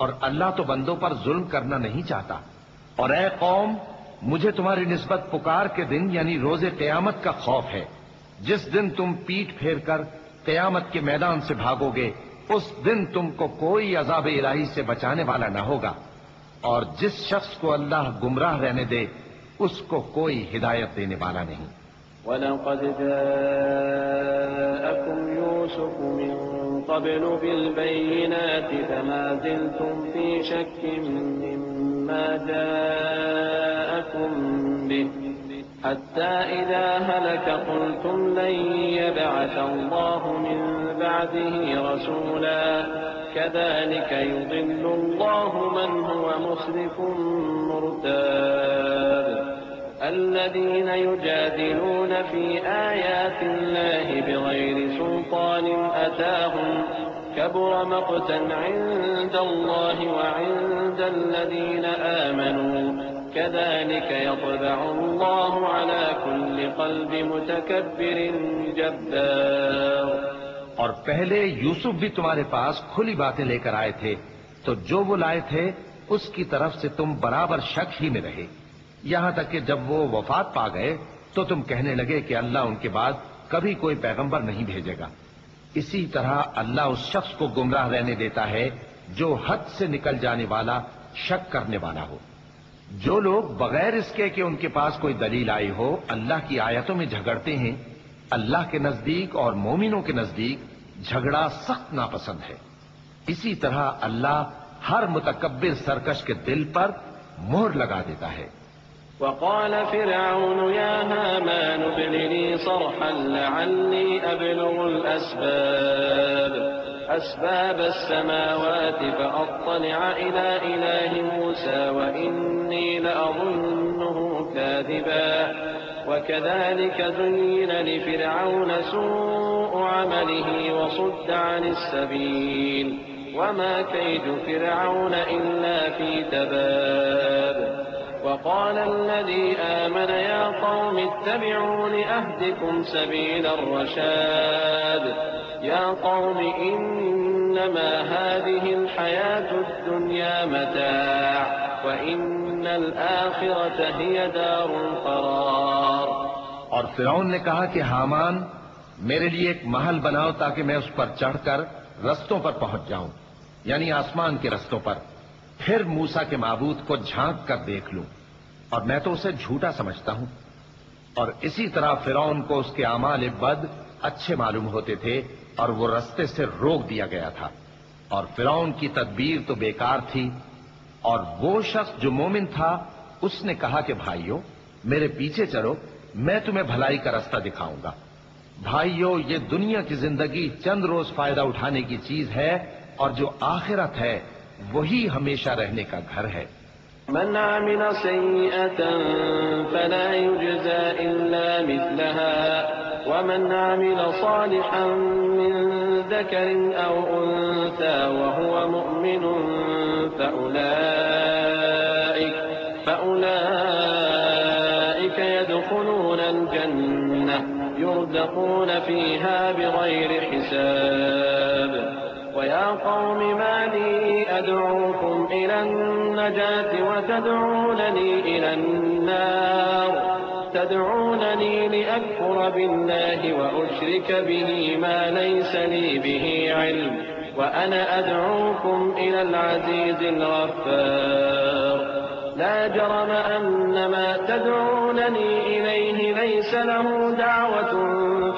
اور اللہ تو بندوں پر ظلم کرنا نہیں چاہتا۔ اور اے قوم، مجھے تمہاری نسبت پکار کے دن یعنی روز قیامت کا خوف ہے، جس دن تم پیٹ پھیر کر قیامت کے میدان سے بھاگو گے، اس دن تم کو کوئی عذاب الہی سے بچانے والا نہ ہوگا، اور جس شخص کو اللہ گمراہ رہنے دے اس کو کوئی ہدایت دینے والا نہیں۔ وَلَقَدْ جَاءَكُمْ يُوسُفُ مِنْ قَبْلُ بِالْبَيِّنَاتِ فَمَا زِلْتُمْ فِي شَكٍّ مِّمَّا جَاءَكُمْ بِهِ حَتَّى إِذَا هَلَكَ قُلْتُمْ لَن يَبْعَثَ اللَّهُ مِن بَعْدِهِ رَسُولًا كَذَلِكَ يُضِلُّ اللَّهُ مَنْ هُوَ مُسْرِفٌ مُرْتَابٌ الذين يجادلون في آيات الله بغير سلطان أتاهم كبر مقتا عند الله وعند الذين آمنوا كذلك يطبع الله على كل قلب متكبر جبار۔ اور پہلے یوسف بھی تمہارے پاس کھلی باتیں لے کر آئے تھے، تو جو وہ لائے تھے اس کی طرف سے تم برابر شک ہی میں رہے، یہاں تک کہ جب وہ وفات پا گئے تو تم کہنے لگے کہ اللہ ان کے بعد کبھی کوئی پیغمبر نہیں بھیجے گا۔ اسی طرح اللہ اس شخص کو گمراہ رہنے دیتا ہے جو حد سے نکل جانے والا، شک کرنے والا ہو۔ جو لوگ بغیر اس کے کہ ان کے پاس کوئی دلیل آئی ہو اللہ کی آیتوں میں جھگڑتے ہیں، اللہ کے نزدیک اور مومنوں کے نزدیک جھگڑا سخت ناپسند ہے۔ اسی طرح اللہ ہر متکبر سرکش کے دل پر مہر لگا دیتا ہے۔ وقال فرعون يا هامان ابن لي صرحا لعلي أبلغ أسباب السماوات فأطلع إلى إله موسى وإني لأظنه كاذبا وكذلك زين لفرعون سوء عمله وصد عن السبيل وما كيد فرعون إلا في تباب وقال الذي آمن يا قوم اتبعون أهدكم سبيل الرشاد يا قوم إنما هذه الحياة الدنيا متاع وإن الآخرة هي دار القرار۔ اور فرعون نے کہا کہ حامان میرے لیے ایک محل بناؤ تاکہ میں اس پر چڑھ کر رستوں پر پہنچ جاؤں، یعنی آسمان کے رستوں پر، پھر موسیٰ کے معبود کو جھانک کر دیکھ لوں، اور میں تو اسے جھوٹا سمجھتا ہوں۔ اور اسی طرح فرعون کو اس کے اعمال بد اچھے معلوم ہوتے تھے اور وہ رستے سے روک دیا گیا تھا، اور فرعون کی تدبیر تو بیکار تھی۔ اور وہ شخص جو مومن تھا اس نے کہا کہ بھائیو میرے پیچھے چلو، میں تمہیں بھلائی کا رستہ دکھاؤں گا۔ بھائیو یہ دنیا کی زندگی چند روز فائدہ اٹھانے کی چیز ہے، اور جو آخرت ہے وہی ہمیشہ رہنے کا گھر ہے۔ من عمل سيئة فلا يجزى إلا مثلها ومن عمل صالحا من ذكر أو أنثى وهو مؤمن فأولئك يدخلون الجنة يرزقون فيها بغير حساب ويا قوم ما لي أدعوكم إلى النجاة وتدعونني إلى النار تدعونني لأكفر بالله وأشرك به ما ليس لي به علم وأنا أدعوكم إلى العزيز الغفار لا جرم أن ما تدعونني إليه ليس له دعوة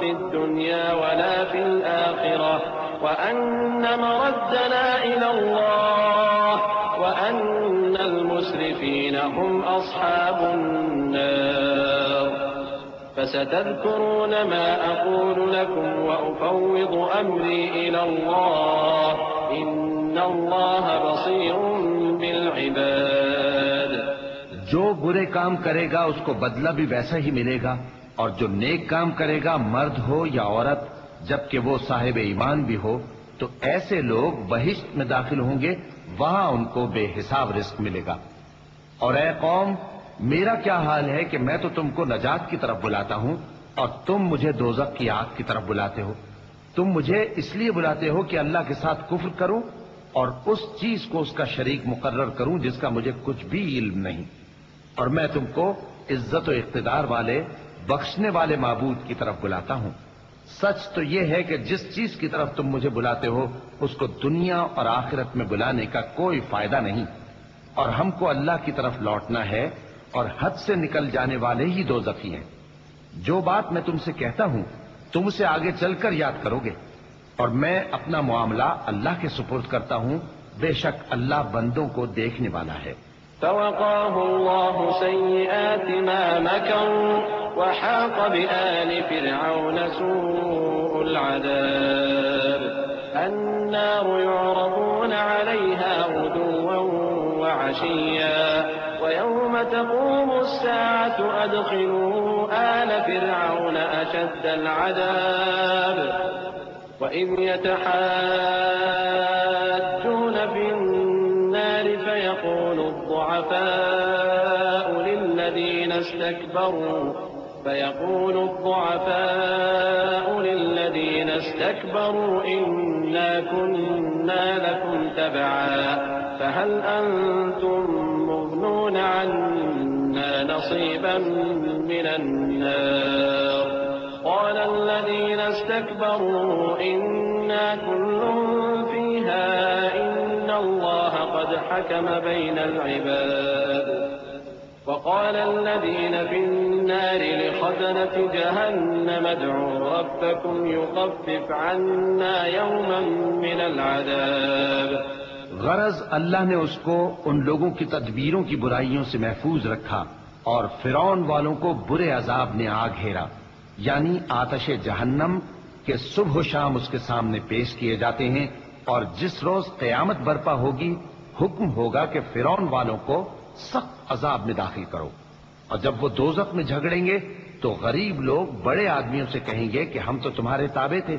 في الدنيا ولا في الآخرة وأن مردنا إلى الله وأن المسرفين هم أصحاب النار فستذكرون ما أقول لكم وأفوض أمري إلى الله إن الله بصير بالعباد۔ جو برے کام کرے گا اس کو بدلہ بھی ویسا ہی ملے گا، اور جو نیک کام کرے گا مرد ہو یا عورت جبکہ وہ صاحب ایمان بھی ہو تو ایسے لوگ بہشت میں داخل ہوں گے، وہاں ان کو بے حساب رزق ملے گا۔ اور اے قوم، میرا کیا حال ہے کہ میں تو تم کو نجات کی طرف بلاتا ہوں اور تم مجھے دوزخ کی آگ کی طرف بلاتے ہو۔ تم مجھے اس لیے بلاتے ہو کہ اللہ کے ساتھ کفر کروں اور اس چیز کو اس کا شریک مقرر کروں جس کا مجھے کچھ بھی علم نہیں، اور میں تم کو عزت و اقتدار والے بخشنے والے معبود کی طرف بلاتا ہوں۔ سچ تو یہ ہے کہ جس چیز کی طرف تم مجھے بلاتے ہو اس کو دنیا اور آخرت میں بلانے کا کوئی فائدہ نہیں، اور ہم کو اللہ کی طرف لوٹنا ہے، اور حد سے نکل جانے والے ہی دوزخی ہیں۔ جو بات میں تم سے کہتا ہوں تم اسے آگے چل کر یاد کرو گے، اور میں اپنا معاملہ اللہ کے سپرد کرتا ہوں، بے شک اللہ بندوں کو دیکھنے والا ہے۔ فوقاه الله سيئات ما مكروا وحاق بآل فرعون سوء العذاب النار يعرضون عليها غدوا وعشيا ويوم تقوم الساعة أدخلوا آل فرعون أشد العذاب وإذ يتحاجون في النار فيقول الضعفاء للذين استكبروا إنا كنا لكم تبعا فهل أنتم مغنون عنا نصيبا من النار قال الذين استكبروا إنا كل فيها إن الله قد حكم بين العباد وقال الذين في النار لخزنة جهنم ادعوا ربكم يخفف عنا يوما من العذاب۔ غرض اللہ نے اس کو ان لوگوں کی تدبیروں کی برائیوں سے محفوظ رکھا اور فرعون والوں کو برے عذاب نے آ گھیرا، یعنی آتش جہنم کے صبح و شام اس کے سامنے پیش کیے جاتے ہیں، اور جس روز قیامت برپا ہوگی حکم ہوگا کہ فرعون والوں کو سخت عذاب میں داخل کرو۔ اور جب وہ دوزخ میں جھگڑیں گے تو غریب لوگ بڑے آدمیوں سے کہیں گے کہ ہم تو تمہارے تابع تھے،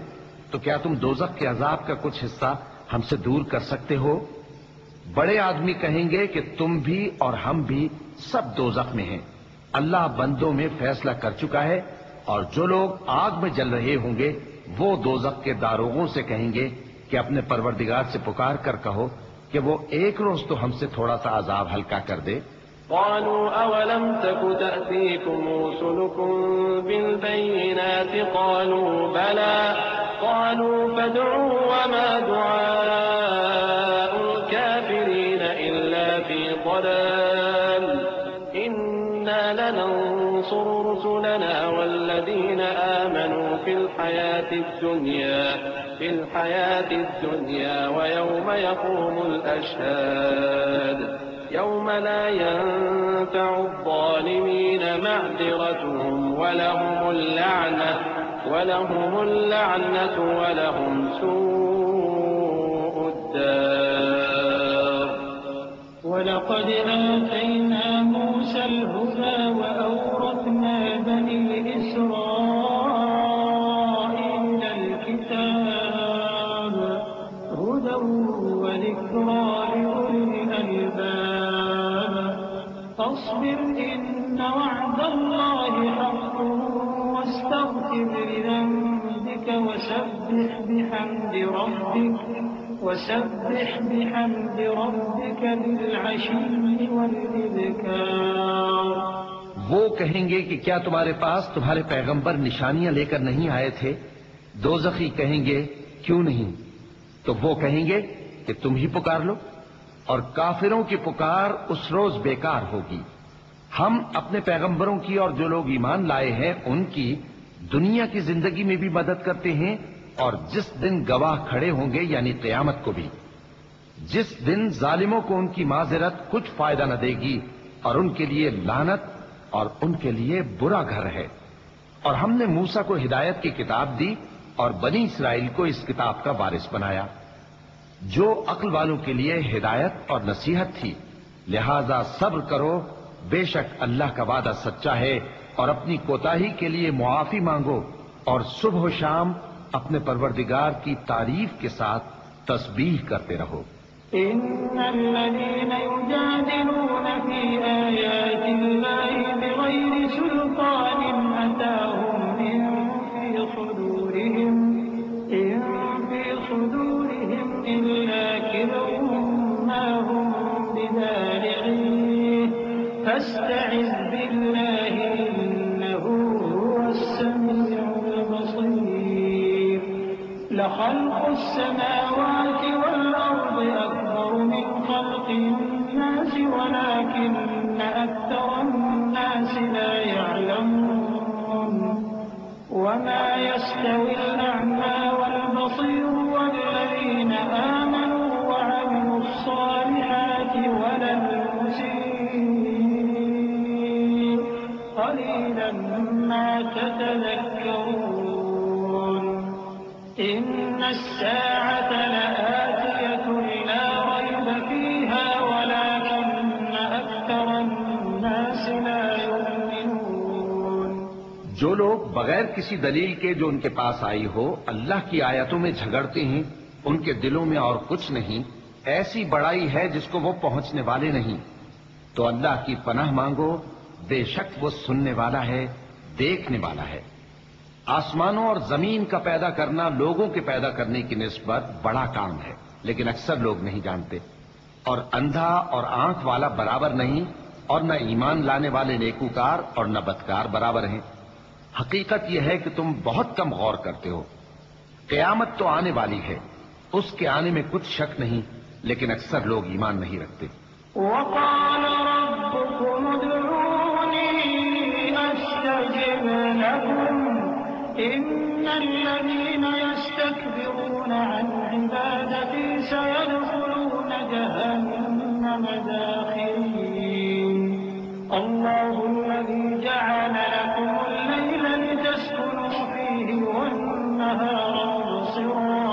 تو کیا تم دوزخ کے عذاب کا کچھ حصہ ہم سے دور کر سکتے ہو؟ بڑے آدمی کہیں گے کہ تم بھی اور ہم بھی سب دوزخ میں ہیں، اللہ بندوں میں فیصلہ کر چکا ہے۔ اور جو لوگ آگ میں جل رہے ہوں گے وہ دوزخ کے داروغوں سے کہیں گے کہ اپنے پروردگار سے پکار کر کہو کہ وہ ایک روز تو ہم سے تھوڑا سا عذاب ہلکا کر دے۔ قالوا أولم تك تأتيكم رسلكم بالبينات قالوا بلى قالوا فادعوا وما دعاء الكافرين إلا في ضلال إنا لننصر رسلنا والذين آمنوا في الحياة الدنيا ويوم يقوم الأشهاد يوم لا ينفع الظالمين معذرتهم ولهم اللعنة ولهم سوء الدار۔ ولقد آتينا موسى الهدى وأورثنا بني إسرائيل الكتاب هدى وذكرى لأولي الألباب فاصبر إن وعد الله حق واستغفر لذنبك وسبح بحمد ربك بالعشي والإبكار۔ وہ کہیں گے کہ کیا تمہارے پاس تمہارے پیغمبر نشانیاں لے کر نہیں آئے تھے؟ دوزخی کہیں گے کیوں نہیں؟ تو وہ کہیں گے کہ تم ہی پکار لو، اور کافروں کی پکار اس روز بیکار ہوگی۔ ہم اپنے پیغمبروں کی اور جو لوگ ایمان لائے ہیں ان کی دنیا کی زندگی میں بھی مدد کرتے ہیں، اور جس دن گواہ کھڑے ہوں گے یعنی قیامت کو بھی، جس دن ظالموں کو ان کی معذرت کچھ فائدہ نہ دے گی، اور ان کے لیے لعنت اور ان کے لیے برا گھر ہے۔ اور ہم نے موسیٰ کو ہدایت کی کتاب دی اور بنی اسرائیل کو اس کتاب کا وارث بنایا، جو عقل والوں کے لیے ہدایت اور نصیحت تھی۔ لہذا صبر کرو، بے شک اللہ کا وعدہ سچا ہے، اور اپنی کوتاہی کے لیے معافی مانگو، اور صبح و شام اپنے پروردگار کی تعریف کے ساتھ تسبیح کرتے رہو۔ إن الذين يجادلون في آيات الله بغير سلطان أتاهم إن في صدورهم إلا كبر ما هم ببالغيه فاستعذ بالله إنه هو السميع البصير لخلق السماوات والأرض أكبر من خلق الناس ولكن أكثر الناس لا يعلمون وما يستوي الأعمى والبصير والذين آمنوا وعملوا الصالحات ولا المسيء قليلا ما تتذكرون إن الساعة لآتية لا ريب فيها ولكن أكثر الناس لا يؤمنون۔ جو لوگ بغیر کسی دلیل کے جو ان کے پاس آئی ہو اللہ کی آیتوں میں جھگڑتے ہیں، ان کے دلوں میں اور کچھ نہیں، ایسی بڑائی ہے جس کو وہ پہنچنے والے نہیں۔ تو اللہ کی پناہ مانگو، بے شک وہ سننے والا ہے، دیکھنے والا ہے۔ آسمانوں اور زمین کا پیدا کرنا لوگوں کے پیدا کرنے کی نسبت بڑا کام ہے، لیکن اکثر لوگ نہیں جانتے۔ اور اندھا اور آنکھ والا برابر نہیں، اور نہ ایمان لانے والے نیکوکار اور نہ بدکار برابر ہیں۔ حقیقت یہ ہے کہ تم بہت کم غور کرتے ہو۔ قیامت تو آنے والی ہے، اس کے آنے میں کچھ شک نہیں، لیکن اکثر لوگ ایمان نہیں رکھتے۔ وقال ربكم ادعوني أستجب لكم إن الذين يستكبرون عن عبادتي سيدخلون جهنم داخرين الله الذي جعل لكم الليل لتسكنوا فيه والنهار مبصرا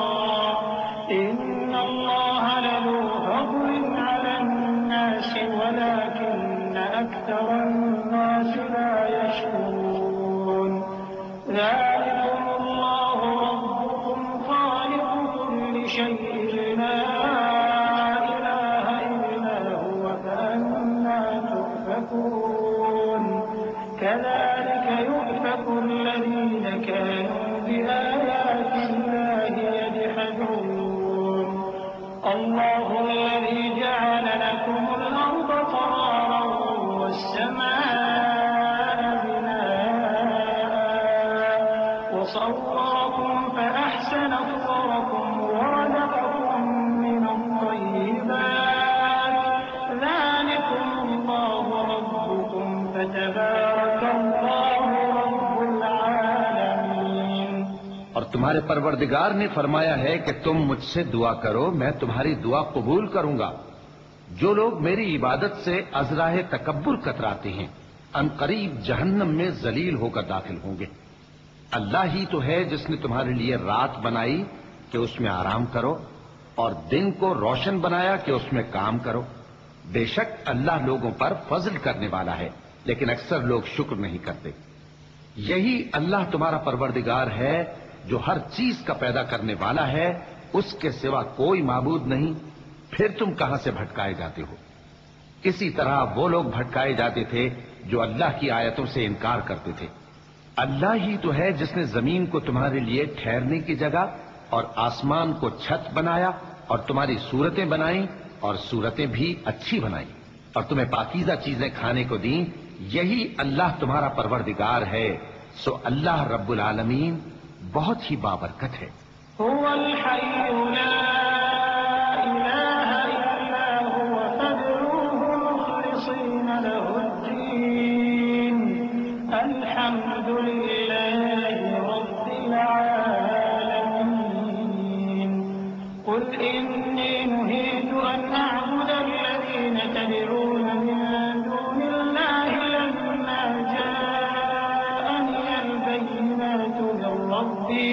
إن الله لذو فضل على الناس ولكن أكثر الناس لا يشكرون ذلكم الله ربكم خالق كل شيء لا إله إلا هو فأنا تؤفكون كذلك يؤفك الذين كانوا بآيات الله يجحدون الله الذي جعل لكم الأرض قرارا والسماء بناء وصوركم فأحسن صوركم ورزقكم من الطيبات ذلكم الله ربكم فتبارك الله رب العالمين۔ اور تمہارے پروردگار نے فرمایا ہے کہ تم مجھ سے دعا کرو، میں تمہاری دعا قبول کروں گا۔ جو لوگ میری عبادت سے ازراہ تکبر کتراتے ہیں ان قریب جہنم میں ذلیل ہو کر داخل ہوں گے۔ اللہ ہی تو ہے جس نے تمہارے لیے رات بنائی کہ اس میں آرام کرو اور دن کو روشن بنایا کہ اس میں کام کرو۔ بے شک اللہ لوگوں پر فضل کرنے والا ہے، لیکن اکثر لوگ شکر نہیں کرتے۔ یہی اللہ تمہارا پروردگار ہے جو ہر چیز کا پیدا کرنے والا ہے، اس کے سوا کوئی معبود نہیں، پھر تم کہاں سے بھٹکائے جاتے ہو؟ اسی طرح وہ لوگ بھٹکائے جاتے تھے جو اللہ کی آیتوں سے انکار کرتے تھے۔ اللہ ہی تو ہے جس نے زمین کو تمہارے لیے ٹھہرنے کی جگہ اور آسمان کو چھت بنایا اور تمہاری صورتیں بنائیں اور صورتیں بھی اچھی بنائیں اور تمہیں پاکیزہ چیزیں کھانے کو دیں۔ یہی اللہ تمہارا پروردگار ہے، سو اللہ رب العالمین بہت ہی بابرکت ہے۔ هو الحي لا إله إلا هو فادعوه مخلصين له الدين الحمد لله رب العالمين قل إني نهيت أن أعبد الذين تدعون من دون الله لما جاءني البينات من ربي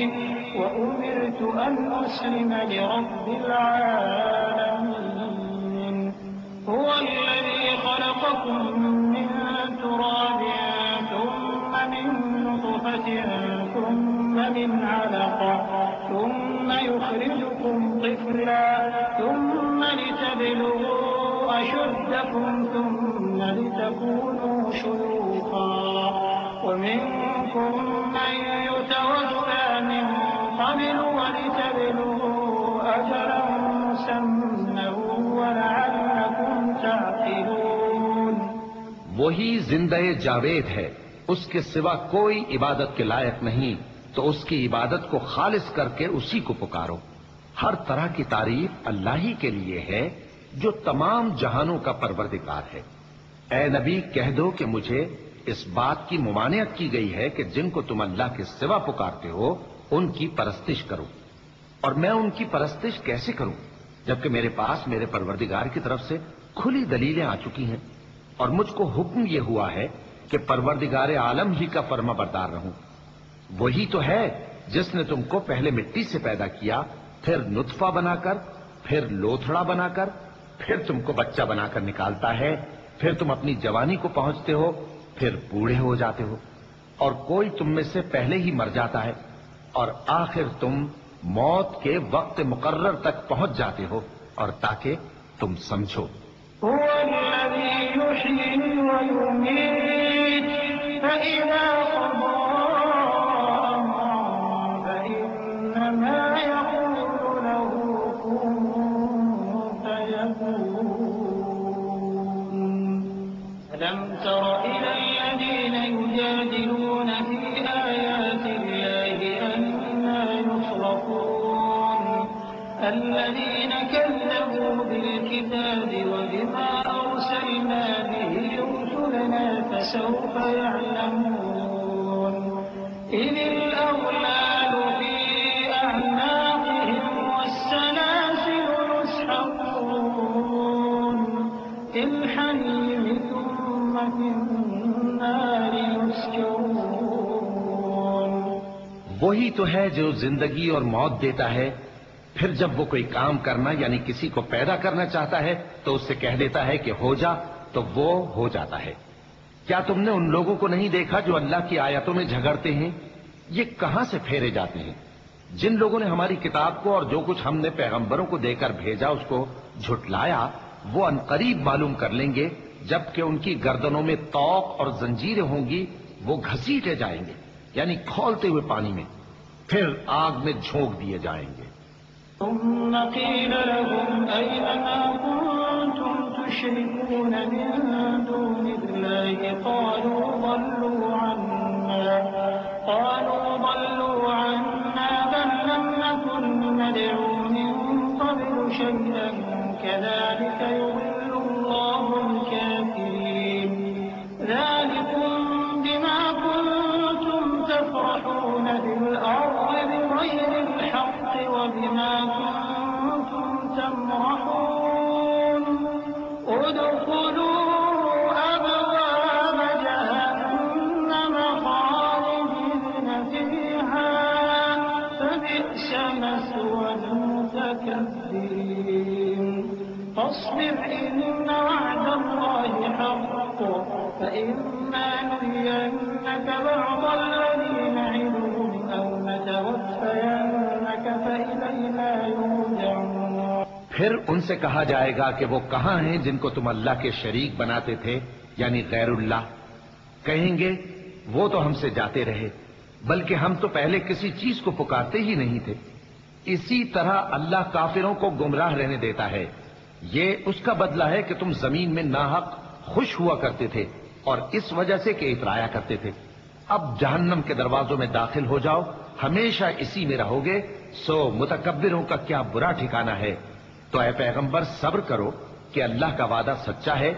وأمرت أن أسلم لرب العالمين هو الذي خلقكم من تراب ثم من نطفة ثم من علقة لتبلغوا أشدكم ثم لتكونوا شيوخا ومنكم من يتوفى من قبل ولتبلغوا أجلا مسمى ولعلكم تعقلون. وہی زندہ جاوید ہے، اس کے سوا کوئی عبادت کے لائق نہیں، تو اس کی عبادت کو خالص کر کے اسی کو پکارو. ہر طرح کی تعریف اللہ ہی کے لیے ہے جو تمام جہانوں کا پروردگار ہے. اے نبی کہہ دو کہ مجھے اس بات کی ممانعت کی گئی ہے کہ جن کو تم اللہ کے سوا پکارتے ہو ان کی پرستش کرو، اور میں ان کی پرستش کیسے کروں جبکہ میرے پاس میرے پروردگار کی طرف سے کھلی دلیلیں آ چکی ہیں، اور مجھ کو حکم یہ ہوا ہے کہ پروردگار عالم ہی کا فرما بردار رہوں. وہی تو ہے جس نے تم کو پہلے مٹی سے پیدا کیا، پھر نطفہ بنا کر، پھر لوتھڑا بنا کر، پھر تم کو بچہ بنا کر نکالتا ہے، پھر تم اپنی جوانی کو پہنچتے ہو، پھر بوڑھے ہو جاتے ہو، اور کوئی تم میں سے پہلے ہی مر جاتا ہے، اور آخر تم موت کے وقت مقرر تک پہنچ جاتے ہو، اور تاکہ تم سمجھو. هو الذي يحيي ويميت فإذا قضى أمرا فإنما يقول له كن فيكون. ألم تر إلى الذين يجادلون في آيات الله أنى يصرفون الذين كذبوا بالكتاب وبما أرسلنا به رسلنا فسوف يعلمون. إذ الأغلال في أعناقهم والسلاسل يسحقون في الحميم ثم في النار يسجرون. وہی تو ہے جو زندگی اور موت دیتا ہے، پھر جب وہ کوئی کام کرنا یعنی کسی کو پیدا کرنا چاہتا ہے تو اس سے کہہ دیتا ہے کہ ہو جا، تو وہ ہو جاتا ہے. کیا تم نے ان لوگوں کو نہیں دیکھا جو اللہ کی آیتوں میں جھگڑتے ہیں؟ یہ کہاں سے پھیرے جاتے ہیں؟ جن لوگوں نے ہماری کتاب کو اور جو کچھ ہم نے پیغمبروں کو دے کر بھیجا اس کو جھٹلایا، وہ عنقریب معلوم کر لیں گے جبکہ ان کی گردنوں میں طوق اور زنجیریں ہوں گی، وہ گھسیٹے جائیں گے یعنی کھولتے ہوئے پانی میں، پھر آگ میں جھونک دیے جائیں گے. ثم قيل لهم أين ما كنتم تشركون من دون الله قالوا ضلوا عنا بل لم نكن ندعو من قبل شيئا كذلك يضل الله الكافرين. ذلكم بما كنتم تفرحون بالأرض بغير الحق وبما كنتم تمرحون. ادخلوا أبواب جهنم خالدين فيها فبئس مثوى المتكبرين. فاصبر إن وعد الله حق فإما نرينك بعض الذي نعدهم أو نتوفينك فإلينا يرجعون. پھر ان سے کہا جائے گا کہ وہ کہاں ہیں جن کو تم اللہ کے شریک بناتے تھے یعنی غیر اللہ؟ کہیں گے وہ تو ہم سے جاتے رہے، بلکہ ہم تو پہلے کسی چیز کو پکارتے ہی نہیں تھے. اسی طرح اللہ کافروں کو گمراہ رہنے دیتا ہے. یہ اس کا بدلہ ہے کہ تم زمین میں ناحق خوش ہوا کرتے تھے اور اس وجہ سے کہ اترایا کرتے تھے. اب جہنم کے دروازوں میں داخل ہو جاؤ، ہمیشہ اسی میں رہو گے، سو متکبروں کا کیا برا ٹھکانہ ہے. تو اے پیغمبر صبر کرو کہ اللہ کا وعدہ سچا ہے.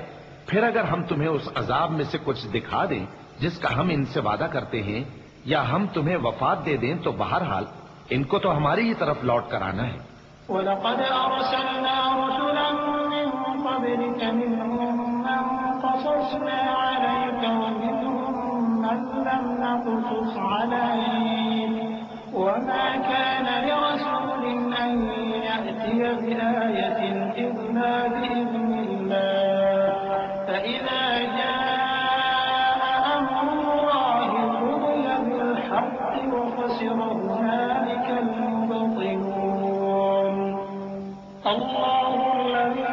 پھر اگر ہم تمہیں اس عذاب میں سے کچھ دکھا دیں جس کا ہم ان سے وعدہ کرتے ہیں، یا ہم تمہیں وفات دے دیں، تو بہرحال ان کو تو ہماری ہی طرف لوٹ کر آنا ہے. وَلَقَدْ أَرْسَلْنَا رُسُلًا مِّن قَبْلِكَ مِنْهُم مَّن قَصَصْنَا عَلَيْكَ وَمِنْهُم مَّن لَّمْ نَقْصُصْ عَلَيْكَ وَمَا كَانَ لِرَسُولٍ أَن يَأْتِيَ بِآيَةٍ إِلَّا بِإِذْنِ اللَّهِ فَإِذَا جَاءَ أَمْرُ اللَّهِ قُضِيَ بِالْحَقِّ وَخَسِرَ هُنَالِكَ الْمُبْطِلُونَ. الله الذي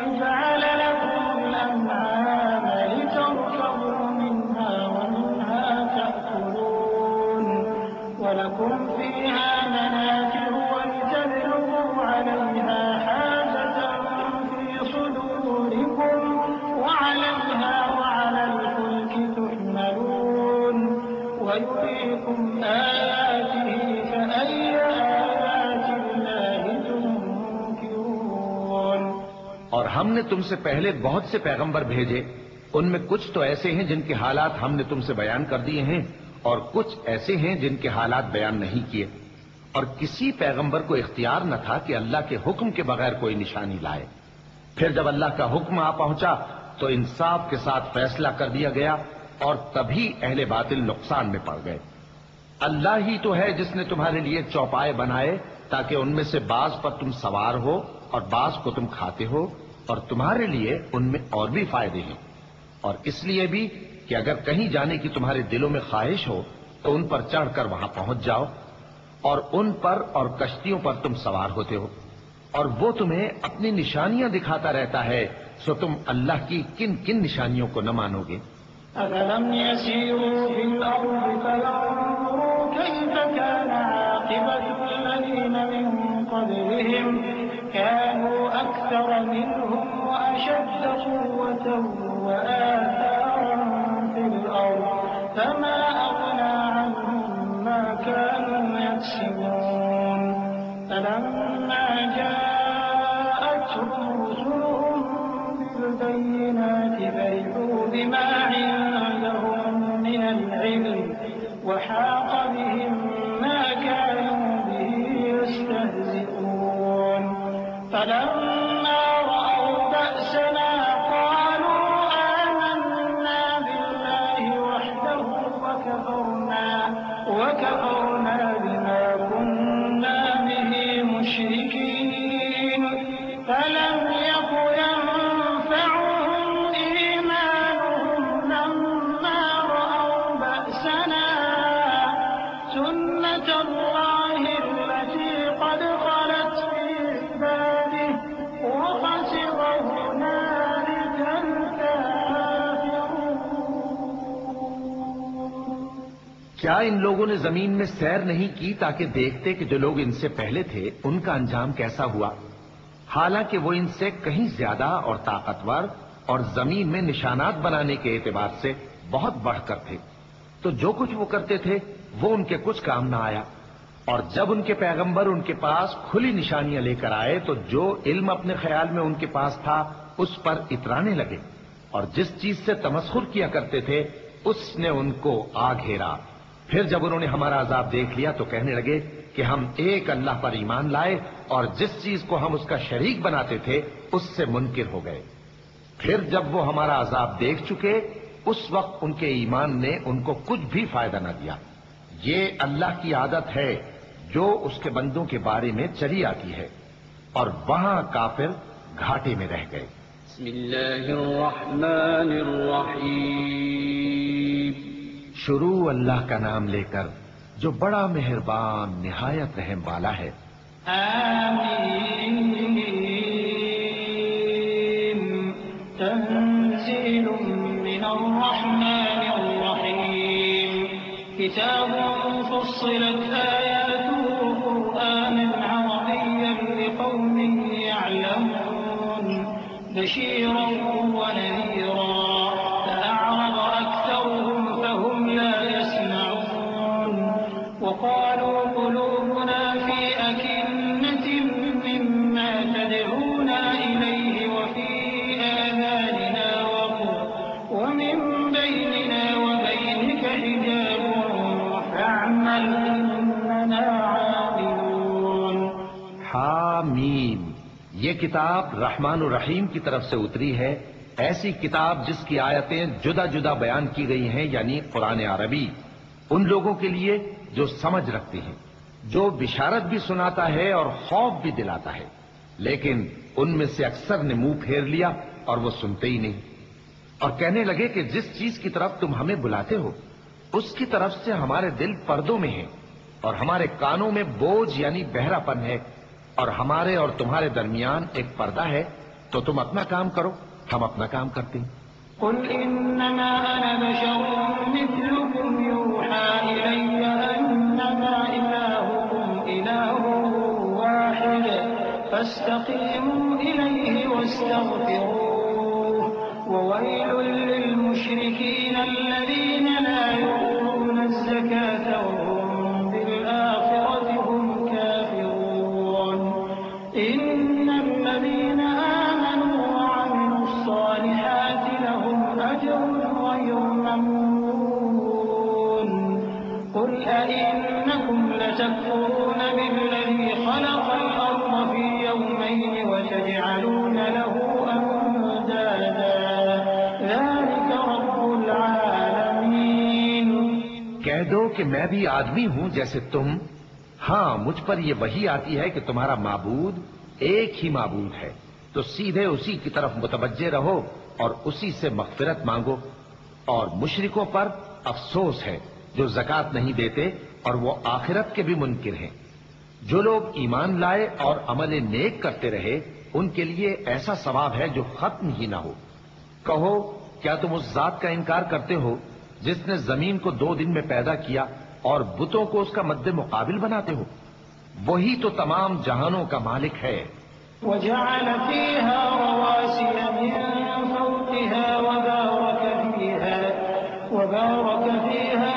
اور ہم نے تم سے پہلے بہت سے پیغمبر بھیجے، ان میں کچھ تو ایسے ہیں جن کے حالات ہم نے تم سے بیان کر دیے ہیں، اور کچھ ایسے ہیں جن کے حالات بیان نہیں کیے، اور کسی پیغمبر کو اختیار نہ تھا کہ اللہ کے حکم کے بغیر کوئی نشانی لائے۔ پھر جب اللہ کا حکم آ پہنچا تو انصاف کے ساتھ فیصلہ کر دیا گیا، اور تبھی اہل باطل نقصان میں پڑ گئے۔ اللہ ہی تو ہے جس نے تمہارے لیے چوپائے بنائے تاکہ ان میں سے بعض پر تم سوار ہو اور بعض کو تم کھاتے ہو، اور تمہارے لیے ان میں اور بھی فائدے ہیں، اور اس لیے بھی کہ اگر کہیں جانے کی تمہارے دلوں میں خواہش ہو تو ان پر چڑھ کر وہاں پہنچ جاؤ، اور ان پر اور کشتیوں پر تم سوار ہوتے ہو، اور وہ تمہیں اپنی نشانیاں دکھاتا رہتا ہے، سو تم اللہ کی کن کن نشانیوں کو نہ مانو گے؟ أَفَلَمْ يَسِيرُوا فِي الْأَرْضِ فَيَنظُرُوا كَيْفَ كَانَ عَاقِبَةُ الَّذِينَ مِن قَبْلِهِمْ كَانُوا أَكْثَرَ مِنْهُمْ وَأَشَدَّ قُوَّةً وَآثَارًا فِي الْأَرْضِ فَمَا أَغْنَىٰ عَنْهُم مَّا كَانُوا يَكْسِبُونَ فَلَمَّا جَاءَتْهُمْ رُسُلُهُم بِالْبَيِّنَاتِ فَرِحُوا بِمَا عِندَهُم مِّنَ الْعِلْمِ وَحَاقَ بِهِم مَّا كَانُوا بِهِ يَسْتَهْزِئُونَ فَلَمَّا رَأَوْا بَأْسَنَا قَالُوا آمَنَّا بِاللَّهِ وَحْدَهُ وَكَفَرْنَا بِمَا كُنَّا بِهِ مُشْرِكِينَ فَلَمْ يَكُ يَنفَعُهُمْ إِيمَانُهُمْ لَمَّا رَأَوْا بَأْسَنَا سُنَّتَ اللَّهِ الَّتِي قَدْ خَلَتْ فِي عِبَادِهِ وَخَسِرَ هُنَالِكَ الْكَافِرُونَ۔ کیا ان لوگوں نے زمین میں سیر نہیں کی تاکہ دیکھتے کہ جو لوگ ان سے پہلے تھے ان کا انجام کیسا ہوا، حالانکہ وہ ان سے کہیں زیادہ اور طاقتور اور زمین میں نشانات بنانے کے اعتبار سے بہت بڑھ کر تھے، تو جو کچھ وہ کرتے تھے وہ ان کے کچھ کام نہ آیا، اور جب ان کے پیغمبر ان کے پاس کھلی نشانیاں لے کر آئے تو جو علم اپنے خیال میں ان کے پاس تھا اس پر اترانے لگے، اور جس چیز سے تمسخر کیا کرتے تھے اس نے ان کو آ گھیرا۔ پھر جب انہوں نے ہمارا عذاب دیکھ لیا تو کہنے لگے کہ ہم ایک اللہ پر ایمان لائے اور جس چیز کو ہم اس کا شریک بناتے تھے اس سے منکر ہو گئے۔ پھر جب وہ ہمارا عذاب دیکھ چکے اس وقت ان کے ایمان نے ان کو کچھ بھی فائدہ نہ دیا۔ یہ اللہ کی عادت ہے جو اس کے بندوں کے بارے میں چلی آتی ہے، اور وہاں کافر گھاٹے میں رہ گئے۔ بسم اللہ الرحمن الرحیم۔ شروع اللہ کا نام لے کر جو بڑا مہربان نہایت رحم والا ہے۔ آمین تنزیل من الرحمن الرحیم کتاب فصلت آیاته قرآنا عربیا لقوم يعلمون بشیرا ونذیرا فأعرض أكثرهم فهم لا يسمعون وقالوا قلوبنا في أكنة مما تدعونا إليه وفي آذاننا وقر ومن بيننا وبينك حجاب فاعمل إننا عاملون۔ حامیم، یہ کتاب رحمان الرحیم کی طرف سے اتری ہے، ایسی کتاب جس کی آیتیں جدا جدا بیان کی گئی ہیں، یعنی قرآن عربی، ان لوگوں کے لیے جو سمجھ رکھتے ہیں، جو بشارت بھی سناتا ہے اور خوف بھی دلاتا ہے، لیکن ان میں سے اکثر نے منہ پھیر لیا اور وہ سنتے ہی نہیں، اور کہنے لگے کہ جس چیز کی طرف تم ہمیں بلاتے ہو اس کی طرف سے ہمارے دل پردوں میں ہیں، اور ہمارے کانوں میں بوجھ یعنی بہرا پن ہے، اور ہمارے اور تمہارے درمیان ایک پردہ ہے، تو تم اپنا کام کرو، ہم اپنا کام کرتے ہیں۔ قل انما انا بشر مثلكم يوحى الي انما الهكم اله واحد فاستقيموا اليه واستغفروه وويل للمشركين الذين لا يؤتون الزكاة وهم بالآخرة هم كافرون۔ ان الذين آمنوا کہ میں بھی آدمی ہوں جیسے تم. ہاں مجھ پر یہ وحی آتی ہے کہ تمہارا معبود ایک ہی معبود ہے، تو سیدھے اسی کی طرف متوجہ رہو اور اسی سے مغفرت مانگو. اور مشرکوں پر افسوس ہے جو زکوٰۃ نہیں دیتے اور وہ آخرت کے بھی منکر ہیں. جو لوگ ایمان لائے اور عمل نیک کرتے رہے ان کے لیے ایسا ثواب ہے جو ختم ہی نہ ہو. کہو کیا تم اس ذات کا انکار کرتے ہو جس نے زمین کو 2 دن میں پیدا کیا اور بتوں کو اس کا مد مقابل بناتے ہو؟ وہی تو تمام جہانوں کا مالک ہے. وجعل فيها رواسي من فوقها وبارك فيها وقدر فيها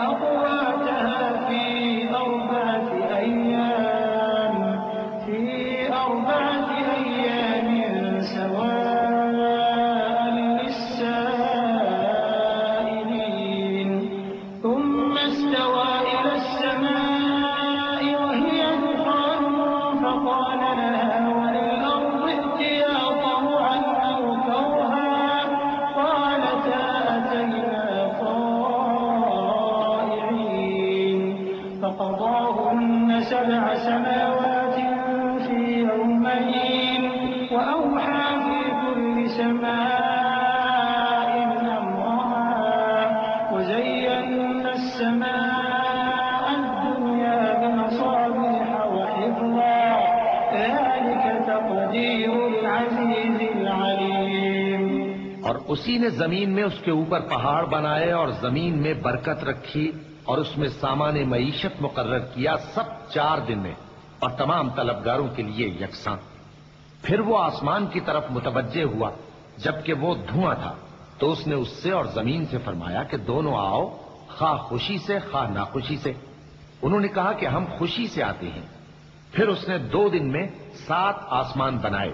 أقواتها في أربعة أيام سواء للسائلين ثم استوى إلى السماء وهي دخان فقال لها وللأرض ائتيا طوعا أو كرها قالتا أتينا طائعين فقضاهن 7 سماوات في يومين وأوحى في كل سماء أمرها وزينا السماء الدنيا بمصابيح وحفظا ذلك تقدير العزيز العليم. اور اسی نے زمین میں اس کے اوپر پہاڑ بنائے اور زمین میں برکت رکھی اور اس میں سامان معیشت مقرر کیا، سب 4 دن میں اور تمام طلبگاروں کے لیے یکساں. پھر وہ آسمان کی طرف متوجہ ہوا جبکہ وہ دھواں تھا، تو اس نے اس سے اور زمین سے فرمایا کہ دونوں آؤ، خواہ خوشی سے خواہ ناخوشی سے. انہوں نے کہا کہ ہم خوشی سے آتے ہیں. پھر اس نے 2 دن میں 7 آسمان بنائے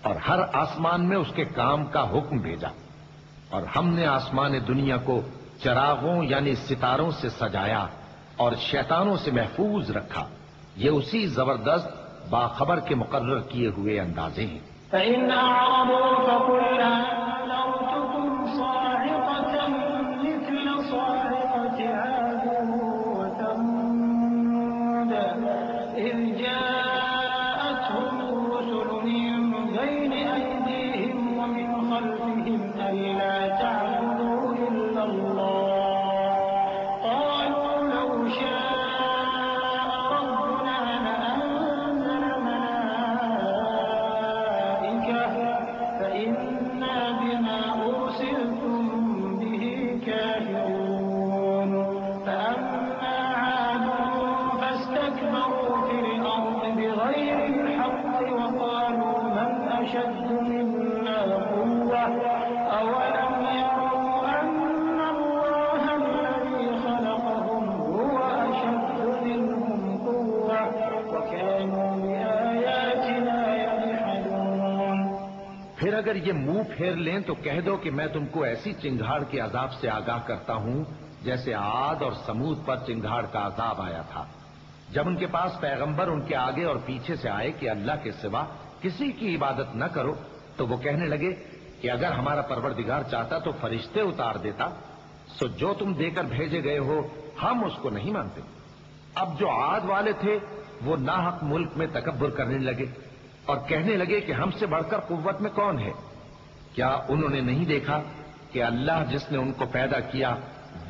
اور ہر آسمان میں اس کے کام کا حکم بھیجا. اور ہم نے آسمان دنیا کو چراغوں یعنی ستاروں سے سجایا اور شیطانوں سے محفوظ رکھا. یہ اسی زبردست باخبر کے مقرر کیے ہوئے اندازے ہیں. فإن أعرضوا فقل أنذرتكم صاعقة مثل صاعقة عاد وثمود إذ جاءتهم الرسل من بين أيديهم ومن خلفهم ألا تعبدوا إلا الله قالوا لو شاء ربنا لأنزل ملائكة فإنا بما أرسلتم به كافرون فأما عاد فاستكبروا في الأرض بغير الحق وقالوا من أشد منا قوة أولم يروا أن الله الذي خلقهم هو أشد منهم قوة وكانوا بآياتنا يجحدون. پھر اگر یہ منہ پھیر لیں تو کہہ دو کہ میں تم کو ایسی چنگھاڑ کے عذاب سے آگاہ کرتا ہوں جیسے عاد اور سمود پر چنگھاڑ کا عذاب آیا تھا. جب ان کے پاس پیغمبر ان کے آگے اور پیچھے سے آئے کہ اللہ کے سوا کسی کی عبادت نہ کرو تو وہ کہنے لگے کہ اگر ہمارا پروردگار چاہتا تو فرشتے اتار دیتا. سو جو تم دے کر بھیجے گئے ہو ہم اس کو نہیں مانتے. اب جو عاد والے تھے وہ ناحق ملک میں تکبر کرنے لگے اور کہنے لگے کہ ہم سے بڑھ کر قوت میں کون ہے. کیا انہوں نے نہیں دیکھا کہ اللہ جس نے ان کو پیدا کیا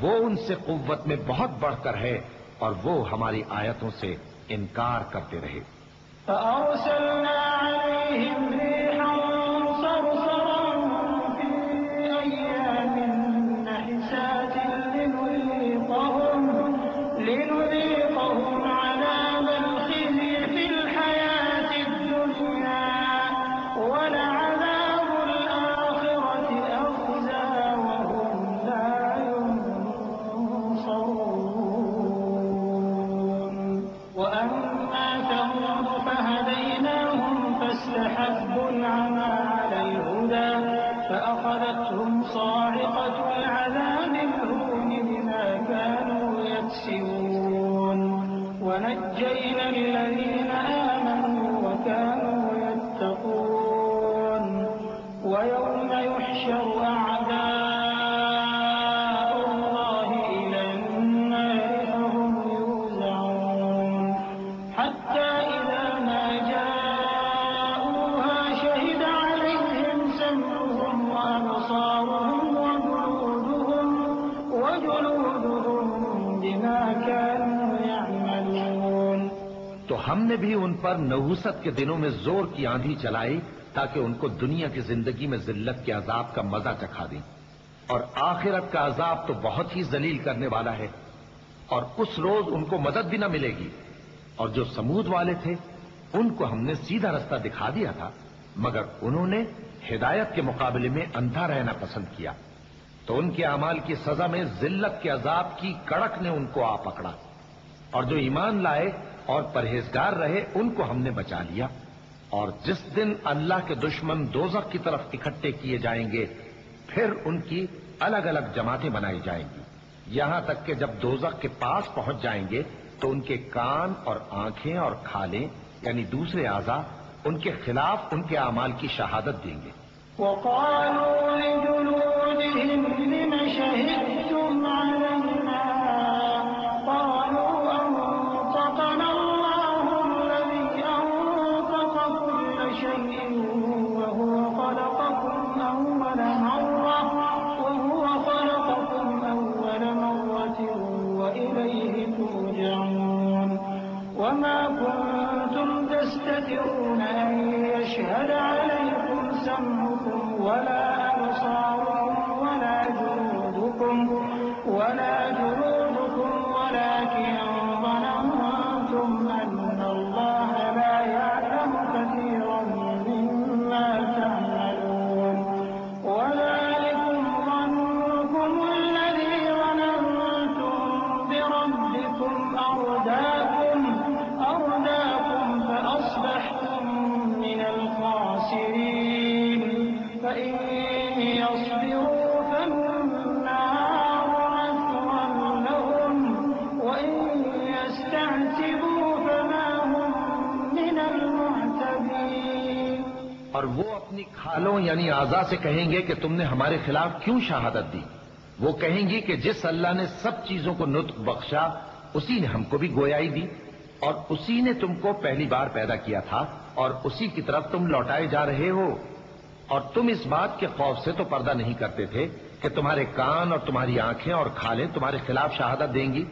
وہ ان سے قوت میں بہت بڑھ کر ہے اور وہ ہماری آیتوں سے انکار کرتے رہے. فأرسلنا عليهم ريحا صرصرا في أيام نحسات لنذيقهم عذاب الخزي في الحياة الدنيا ولعذاب الآخرة أخزى وهم لا ينصرون. وأما ثمود فهديناهم ہم نے بھی ان پر نحوست کے دنوں میں زور کی آندھی چلائی تاکہ ان کو دنیا کی زندگی میں ذلت کے عذاب کا مزہ چکھا دیں، اور آخرت کا عذاب تو بہت ہی ذلیل کرنے والا ہے، اور اس روز ان کو مدد بھی نہ ملے گی۔ اور جو سمود والے تھے ان کو ہم نے سیدھا رستہ دکھا دیا تھا، مگر انہوں نے ہدایت کے مقابلے میں اندھا رہنا پسند کیا، تو ان کے اعمال کی سزا میں ذلت کے عذاب کی کڑک نے ان کو آ پکڑا، اور جو ایمان لائے اور پرہیزگار رہے ان کو ہم نے بچا لیا۔ اور جس دن اللہ کے دشمن دوزخ کی طرف اکٹھے کیے جائیں گے، پھر ان کی الگ الگ جماعتیں بنائی جائیں گی، یہاں تک کہ جب دوزخ کے پاس پہنچ جائیں گے تو ان کے کان اور آنکھیں اور کھالیں یعنی دوسرے اعضاء ان کے خلاف ان کے اعمال کی شہادت دیں گے۔ وقالوا لجلودهم لم شهدتم علينا قالوا أنطقنا الله الذي أنطق كل شيء وهو خلقكم أول مرة وإليه ترجعون وما كنتم تستترون أن يشهد عليكم سمعكم ولا أبصاركم ولا جلودكم ولكن ظننتم أن الله لا يعلم كثيرا مما تعملون وذلكم ظنكم الذي ظننتم بربكم أرداكم فأصبحتم من الخاسرين فإن يصبروا فالنار مثوى لهم وإن يستعتبوا فما هم من المعتبين۔ اور وہ اپنی کھالوں یعنی اعضاء سے کہیں گے کہ تم نے ہمارے خلاف کیوں شہادت دی؟ وہ کہیں گی کہ جس اللہ نے سب چیزوں کو نطق بخشا اسی نے ہم کو بھی گویائی دی، اور اسی نے تم کو پہلی بار پیدا کیا تھا، اور اسی کی طرف تم لوٹائے جا رہے ہو، اور تم اس بات کے خوف سے تو پردہ نہیں کرتے تھے کہ تمہارے کان اور تمہاری آنکھیں اور کھالیں تمہارے خلاف شہادت دیں گی،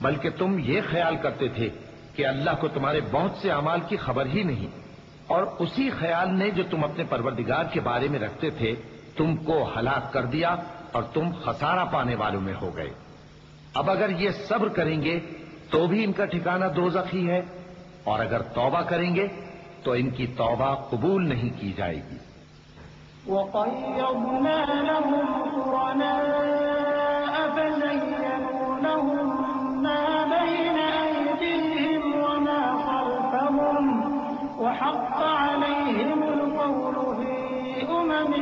بلکہ تم یہ خیال کرتے تھے کہ اللہ کو تمہارے بہت سے اعمال کی خبر ہی نہیں، اور اسی خیال نے جو تم اپنے پروردگار کے بارے میں رکھتے تھے تم کو ہلاک کر دیا اور تم خسارہ پانے والوں میں ہو گئے۔ اب اگر یہ صبر کریں گے تو بھی ان کا ٹھکانہ دوزخ ہی ہے، اور اگر توبہ کریں گے تو ان کی توبہ قبول نہیں کی جائے گی۔ وَقَيَّضْنَا لَهُمْ قُرَنَاءَ فَزَيَّنُوا لَهُم مَّا بَيْنَ أَيْدِيهِمْ وَمَا خَلْفَهُمْ وَحَقَّ عَلَيْهِمُ الْقَوْلُ فِي أُمَمٍ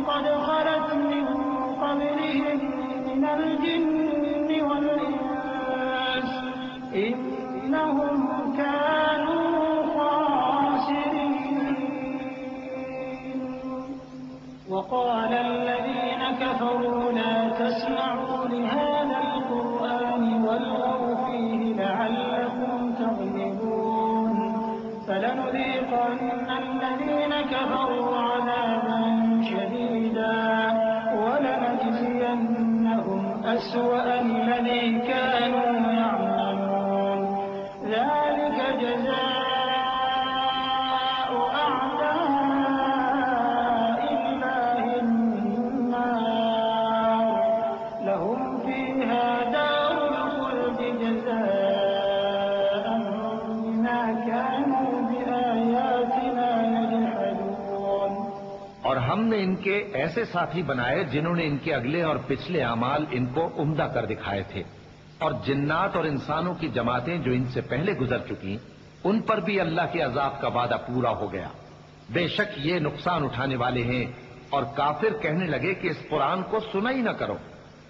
قَدْ خَلَتْ مِن قَبْلِهِم مِّنَ الْجِنِّ وَالْإِنسِ إِنَّهُمْ كَانُوا خَاسِرِينَ۔ وقال الذين كفروا لا تسمعوا لهذا القرآن والغوا فيه لعلكم تغلبون فلنذيقن الذين كفروا عذابا شديدا ولنجزينهم أسوأ الذي كانوا يعملون ذلك جزاء اور ہم نے ان کے ایسے ساتھی بنائے جنہوں نے ان کے اگلے اور پچھلے اعمال ان کو عمدہ کر دکھائے تھے، اور جنات اور انسانوں کی جماعتیں جو ان سے پہلے گزر چکی ان پر بھی اللہ کے عذاب کا وعدہ پورا ہو گیا۔ بے شک یہ نقصان اٹھانے والے ہیں۔ اور کافر کہنے لگے کہ اس قرآن کو سنا ہی نہ کرو،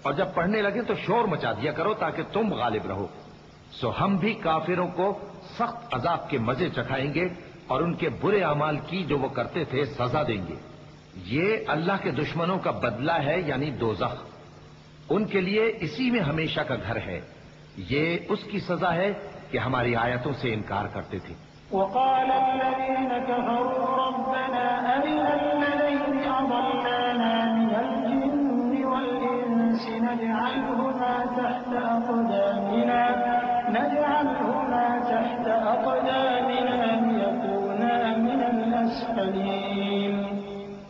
اور جب پڑھنے لگے تو شور مچا دیا کرو تاکہ تم غالب رہو۔ سو ہم بھی کافروں کو سخت عذاب کے مزے چکھائیں گے اور ان کے برے اعمال کی جو وہ کرتے تھے سزا دیں گے۔ یہ اللہ کے دشمنوں کا بدلہ ہے یعنی دوزخ، ان کے لیے اسی میں ہمیشہ کا گھر ہے۔ یہ اس کی سزا ہے کہ ہماری آیتوں سے انکار کرتے تھے۔ وقال الذين كفروا ربنا أرنا الذين أضلانا من الجن والإنس نجعلهما تحت أقدامنا الأسفلين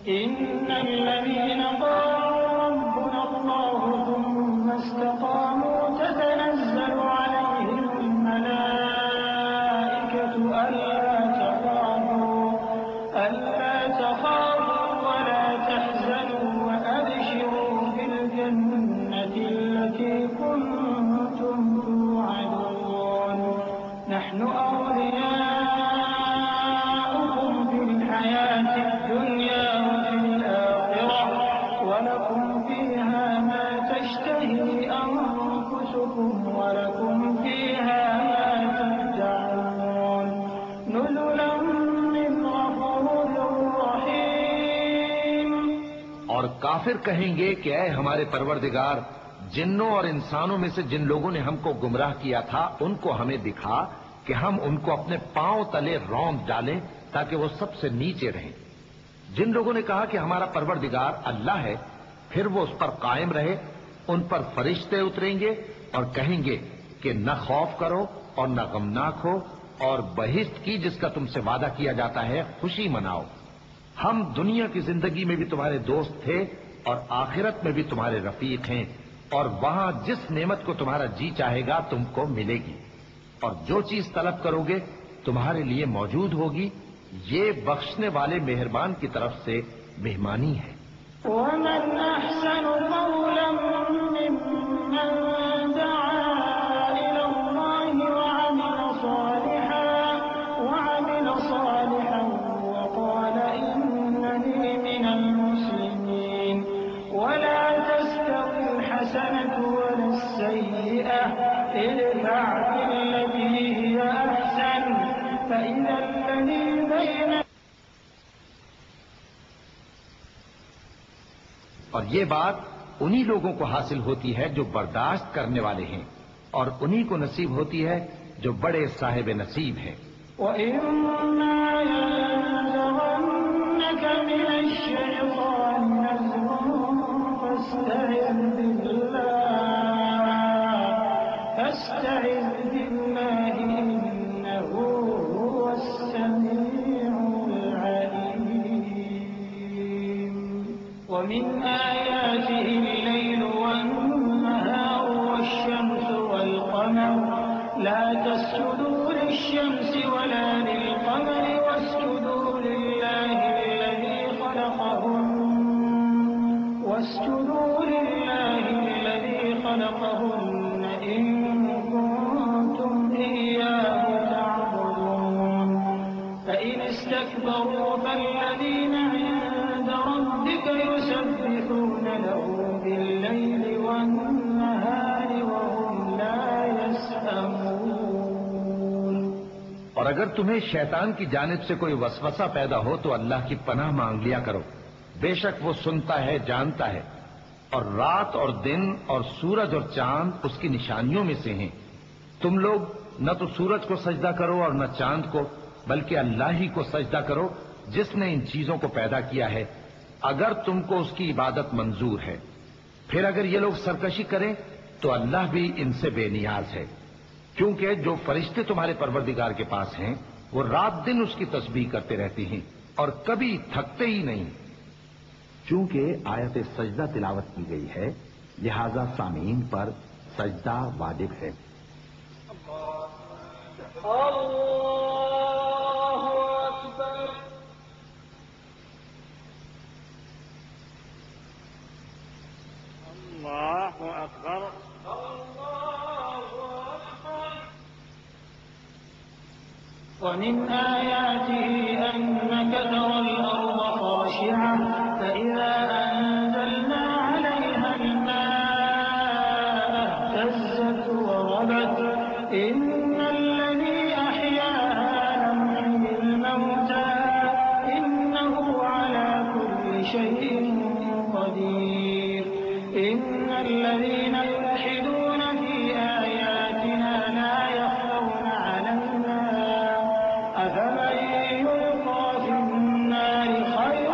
إن الذين قالوا ربنا الله ثم استقاموا تتنزل عليهم الملائكة ألا تخافوا ولا تحزنوا وأبشروا بالجنة التي كنتم توعدون نحن أولياؤكم في الحياة الدنيا وفي الآخرة ولكم فيها ما تشتهي أنفسكم ولكم فيها ما تدعون نزلا من غفور رحيم. اور کافر کہیں گے کہ اے ہمارے پروردگار، جنوں اور انسانوں میں سے جن لوگوں نے ہم کو گمراہ کیا تھا ان کو ہمیں دکھا کہ ہم ان کو اپنے پاؤں تلے روند ڈالیں تاکہ وہ سب سے نیچے رہیں. جن لوگوں نے کہا کہ ہمارا پروردگار اللہ ہے، پھر وہ اس پر قائم رہے، ان پر فرشتے اتریں گے اور کہیں گے کہ نہ خوف کرو اور نہ غمناک ہو، اور بہشت کی جس کا تم سے وعدہ کیا جاتا ہے خوشی مناؤ. ہم دنیا کی زندگی میں بھی تمہارے دوست تھے اور آخرت میں بھی تمہارے رفیق ہیں، اور وہاں جس نعمت کو تمہارا جی چاہے گا تم کو ملے گی، اور جو چیز طلب کرو گے تمہارے لیے موجود ہوگی. یہ بخشنے والے مہربان کی طرف سے مہمانی ہے. ومن أحسن قولا ممن دعا إلى الله وعمل صالحا وقال إنني من المسلمين ولا تستوي الحسنة ولا السيئة ادفع بالتي هي أحسن فإذا الذي بينك. اور یہ بات انہی لوگوں کو حاصل ہوتی ہے جو برداشت کرنے والے ہیں، اور انہی کو نصیب ہوتی ہے جو بڑے صاحب نصیب ہیں. وَإِمَّا يَنزَغَنَّكَ مِنَ الشَّيْطَانِ نَزْغٌ فَاسْتَعِذْ بِاللَّهِ إِنَّهُ هُوَ السَّمِيعُ الْعَلِيمُ. وَمِنْ آيَاتِهِ اللَّيْلُ وَالنَّهَارُ وَالشَّمْسُ وَالْقَمَرُ لَا تَسْجُدُوا لِلشَّمْسِ وَلَا لِلْقَمَرِ وَاسْجُدُوا لِلَّهِ الَّذِي خَلَقَهُنَّ إِن كُنتُمْ إِيَّاهُ تَعْبُدُونَ. فَإِنِ اسْتَكْبَرُوا فَالَّذِينَ عِندَ رَبِّكَ يُسَبِّحُونَ لَهُ بِاللَّيْلِ وَالنَّهَارِ وَهُمْ لَا يَسْأَمُونَ. اور اگر تمہیں شیطان کی جانب سے کوئی وسوسہ پیدا ہو تو اللہ کی پناہ مانگ لیا کرو، بے شک وہ سنتا ہے، جانتا ہے. اور رات اور دن اور سورج اور چاند اس کی نشانیوں میں سے ہیں. تم لوگ نہ تو سورج کو سجدہ کرو اور نہ چاند کو، بلکہ اللہ ہی کو سجدہ کرو جس نے ان چیزوں کو پیدا کیا ہے، اگر تم کو اس کی عبادت منظور ہے. پھر اگر یہ لوگ سرکشی کریں تو اللہ بھی ان سے بے نیاز ہے، کیونکہ جو فرشتے تمہارے پروردگار کے پاس ہیں وہ رات دن اس کی تسبیح کرتے رہتے ہیں اور کبھی تھکتے ہی نہیں. چونکہ آیت سجدہ تلاوت کی گئی ہے لہذا سامعین پر سجدہ واجب ہے. اللہ اکبر. اللہ اکبر. ومن آياته أنك ترى الأرض خاشعة فإذا أنزلنا عليها الماء اهتزت وربت إن الذي أحياها لمحيي الموتى إنه على كل شيء قدير. إن الذين يلحدون في آياتنا لا يخفون علينا أفمن يلقى في النار خير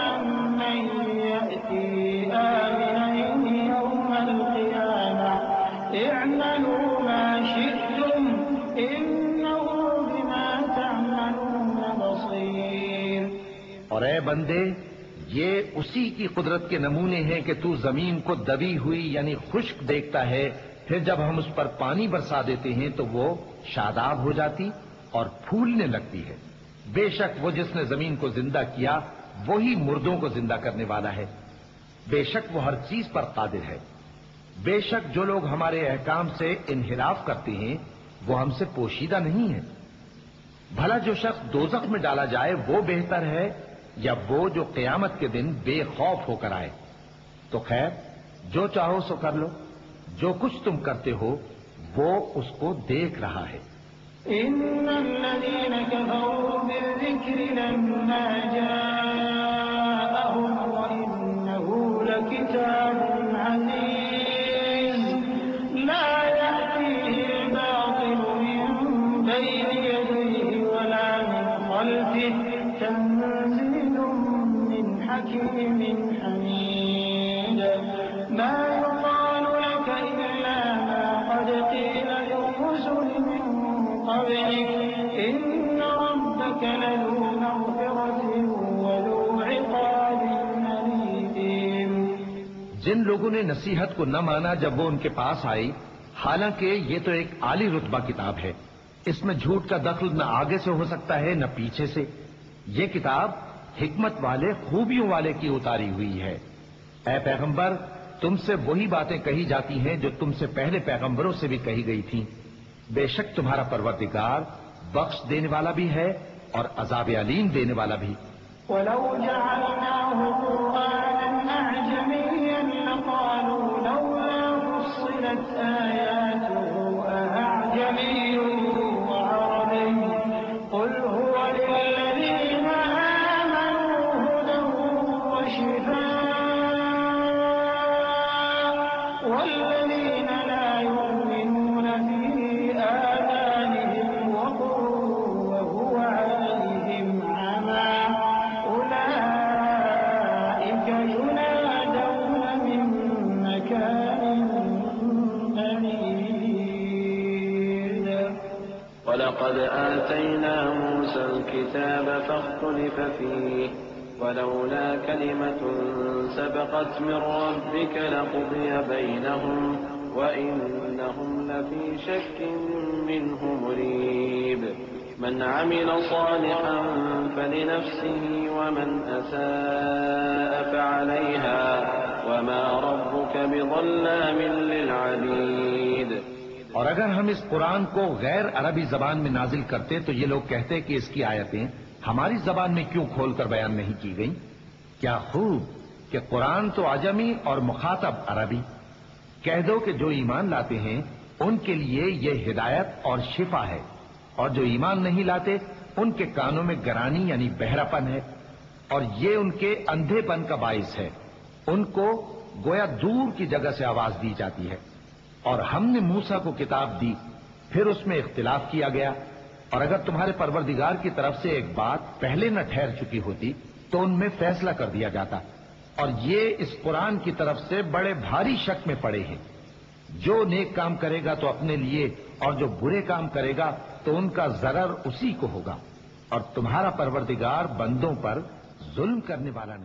أم من اور اے بندے، یہ اسی کی قدرت کے نمونے ہیں کہ تو زمین کو دبی ہوئی یعنی خشک دیکھتا ہے، پھر جب ہم اس پر پانی برسا دیتے ہیں تو وہ شاداب ہو جاتی اور پھولنے لگتی ہے۔ بے شک وہ جس نے زمین کو زندہ کیا وہی مردوں کو زندہ کرنے والا ہے، بے شک وہ ہر چیز پر قادر ہے۔ بے شک جو لوگ ہمارے احکام سے انحراف کرتے ہیں وہ ہم سے پوشیدہ نہیں ہیں۔ بھلا جو شخص دوزخ میں ڈالا جائے وہ بہتر ہے یا وہ جو قیامت کے دن بے خوف ہو کر آئے؟ تو خیر، جو چاہو سو کر لو، جو کچھ تم کرتے ہو وہ اس کو دیکھ رہا ہے۔ إن الذين كفروا بالذكر لما جاءهم وإنه لكتاب عزيز لا يأتيه الباطل من بين يديه ولا من خلفه تنزيل من حكيم حميد ما يقال لك إلا ما قد قيل للرسل من قبلك إن ربك لذو مغفرة وذو عقاب أليم۔ جن لوگوں نے نصیحت کو نہ مانا جب وہ ان کے پاس آئی، حالانکہ یہ تو ایک عالی رتبہ کتاب ہے، اس میں جھوٹ کا دخل نہ آگے سے ہو سکتا ہے نہ پیچھے سے۔ یہ کتاب حکمت والے خوبیوں والے کی اتاری ہوئی ہے۔ اے پیغمبر، تم سے وہی باتیں کہی جاتی ہیں جو تم سے پہلے پیغمبروں سے بھی کہی گئی تھیں۔ بے شک تمہارا پروردگار بخش دینے والا بھی ہے اور عذاب علیم دینے والا بھی۔ ولو جعلناه قرآنا أعجميا لقالوا لولا فصلت آياته أأعجمي وعربي قل هو للذين آمنوا هدى وشفاء والذين لا يؤمنون في آذانهم وقر وهو عليهم عمى أولئك ينادون من مكان بعيد۔ ولقد آتينا موسى الكتاب فاختلف فيه ولولا كلمة سبقت من ربك لقضي بينهم وإنهم لفي شك منه مريب من عمل صالحا فلنفسه ومن أساء فعليها وما ربك بظلام للعبيد۔ اور اگر ہم اس قرآن کو غیر عربی زبان میں نازل کرتے تو یہ لوگ کہتے کہ اس کی آیتیں ہماری زبان میں کیوں کھول کر بیان نہیں کی گئیں؟ کیا خوب کہ قرآن تو عجمی اور مخاطب عربی۔ کہہ دو کہ جو ایمان لاتے ہیں ان کے لیے یہ ہدایت اور شفا ہے، اور جو ایمان نہیں لاتے ان کے کانوں میں گرانی یعنی بہراپن ہے، اور یہ ان کے اندھے پن کا باعث ہے۔ ان کو گویا دور کی جگہ سے آواز دی جاتی ہے۔ اور ہم نے موسیٰ کو کتاب دی، پھر اس میں اختلاف کیا گیا، اور اگر تمہارے پروردگار کی طرف سے ایک بات پہلے نہ ٹھہر چکی ہوتی تو ان میں فیصلہ کر دیا جاتا۔ اور یہ اس قرآن کی طرف سے بڑے بھاری شک میں پڑے ہیں۔ جو نیک کام کرے گا تو اپنے لیے، اور جو برے کام کرے گا تو ان کا ضرر اسی کو ہوگا، اور تمہارا پروردگار بندوں پر ظلم کرنے والا نہیں۔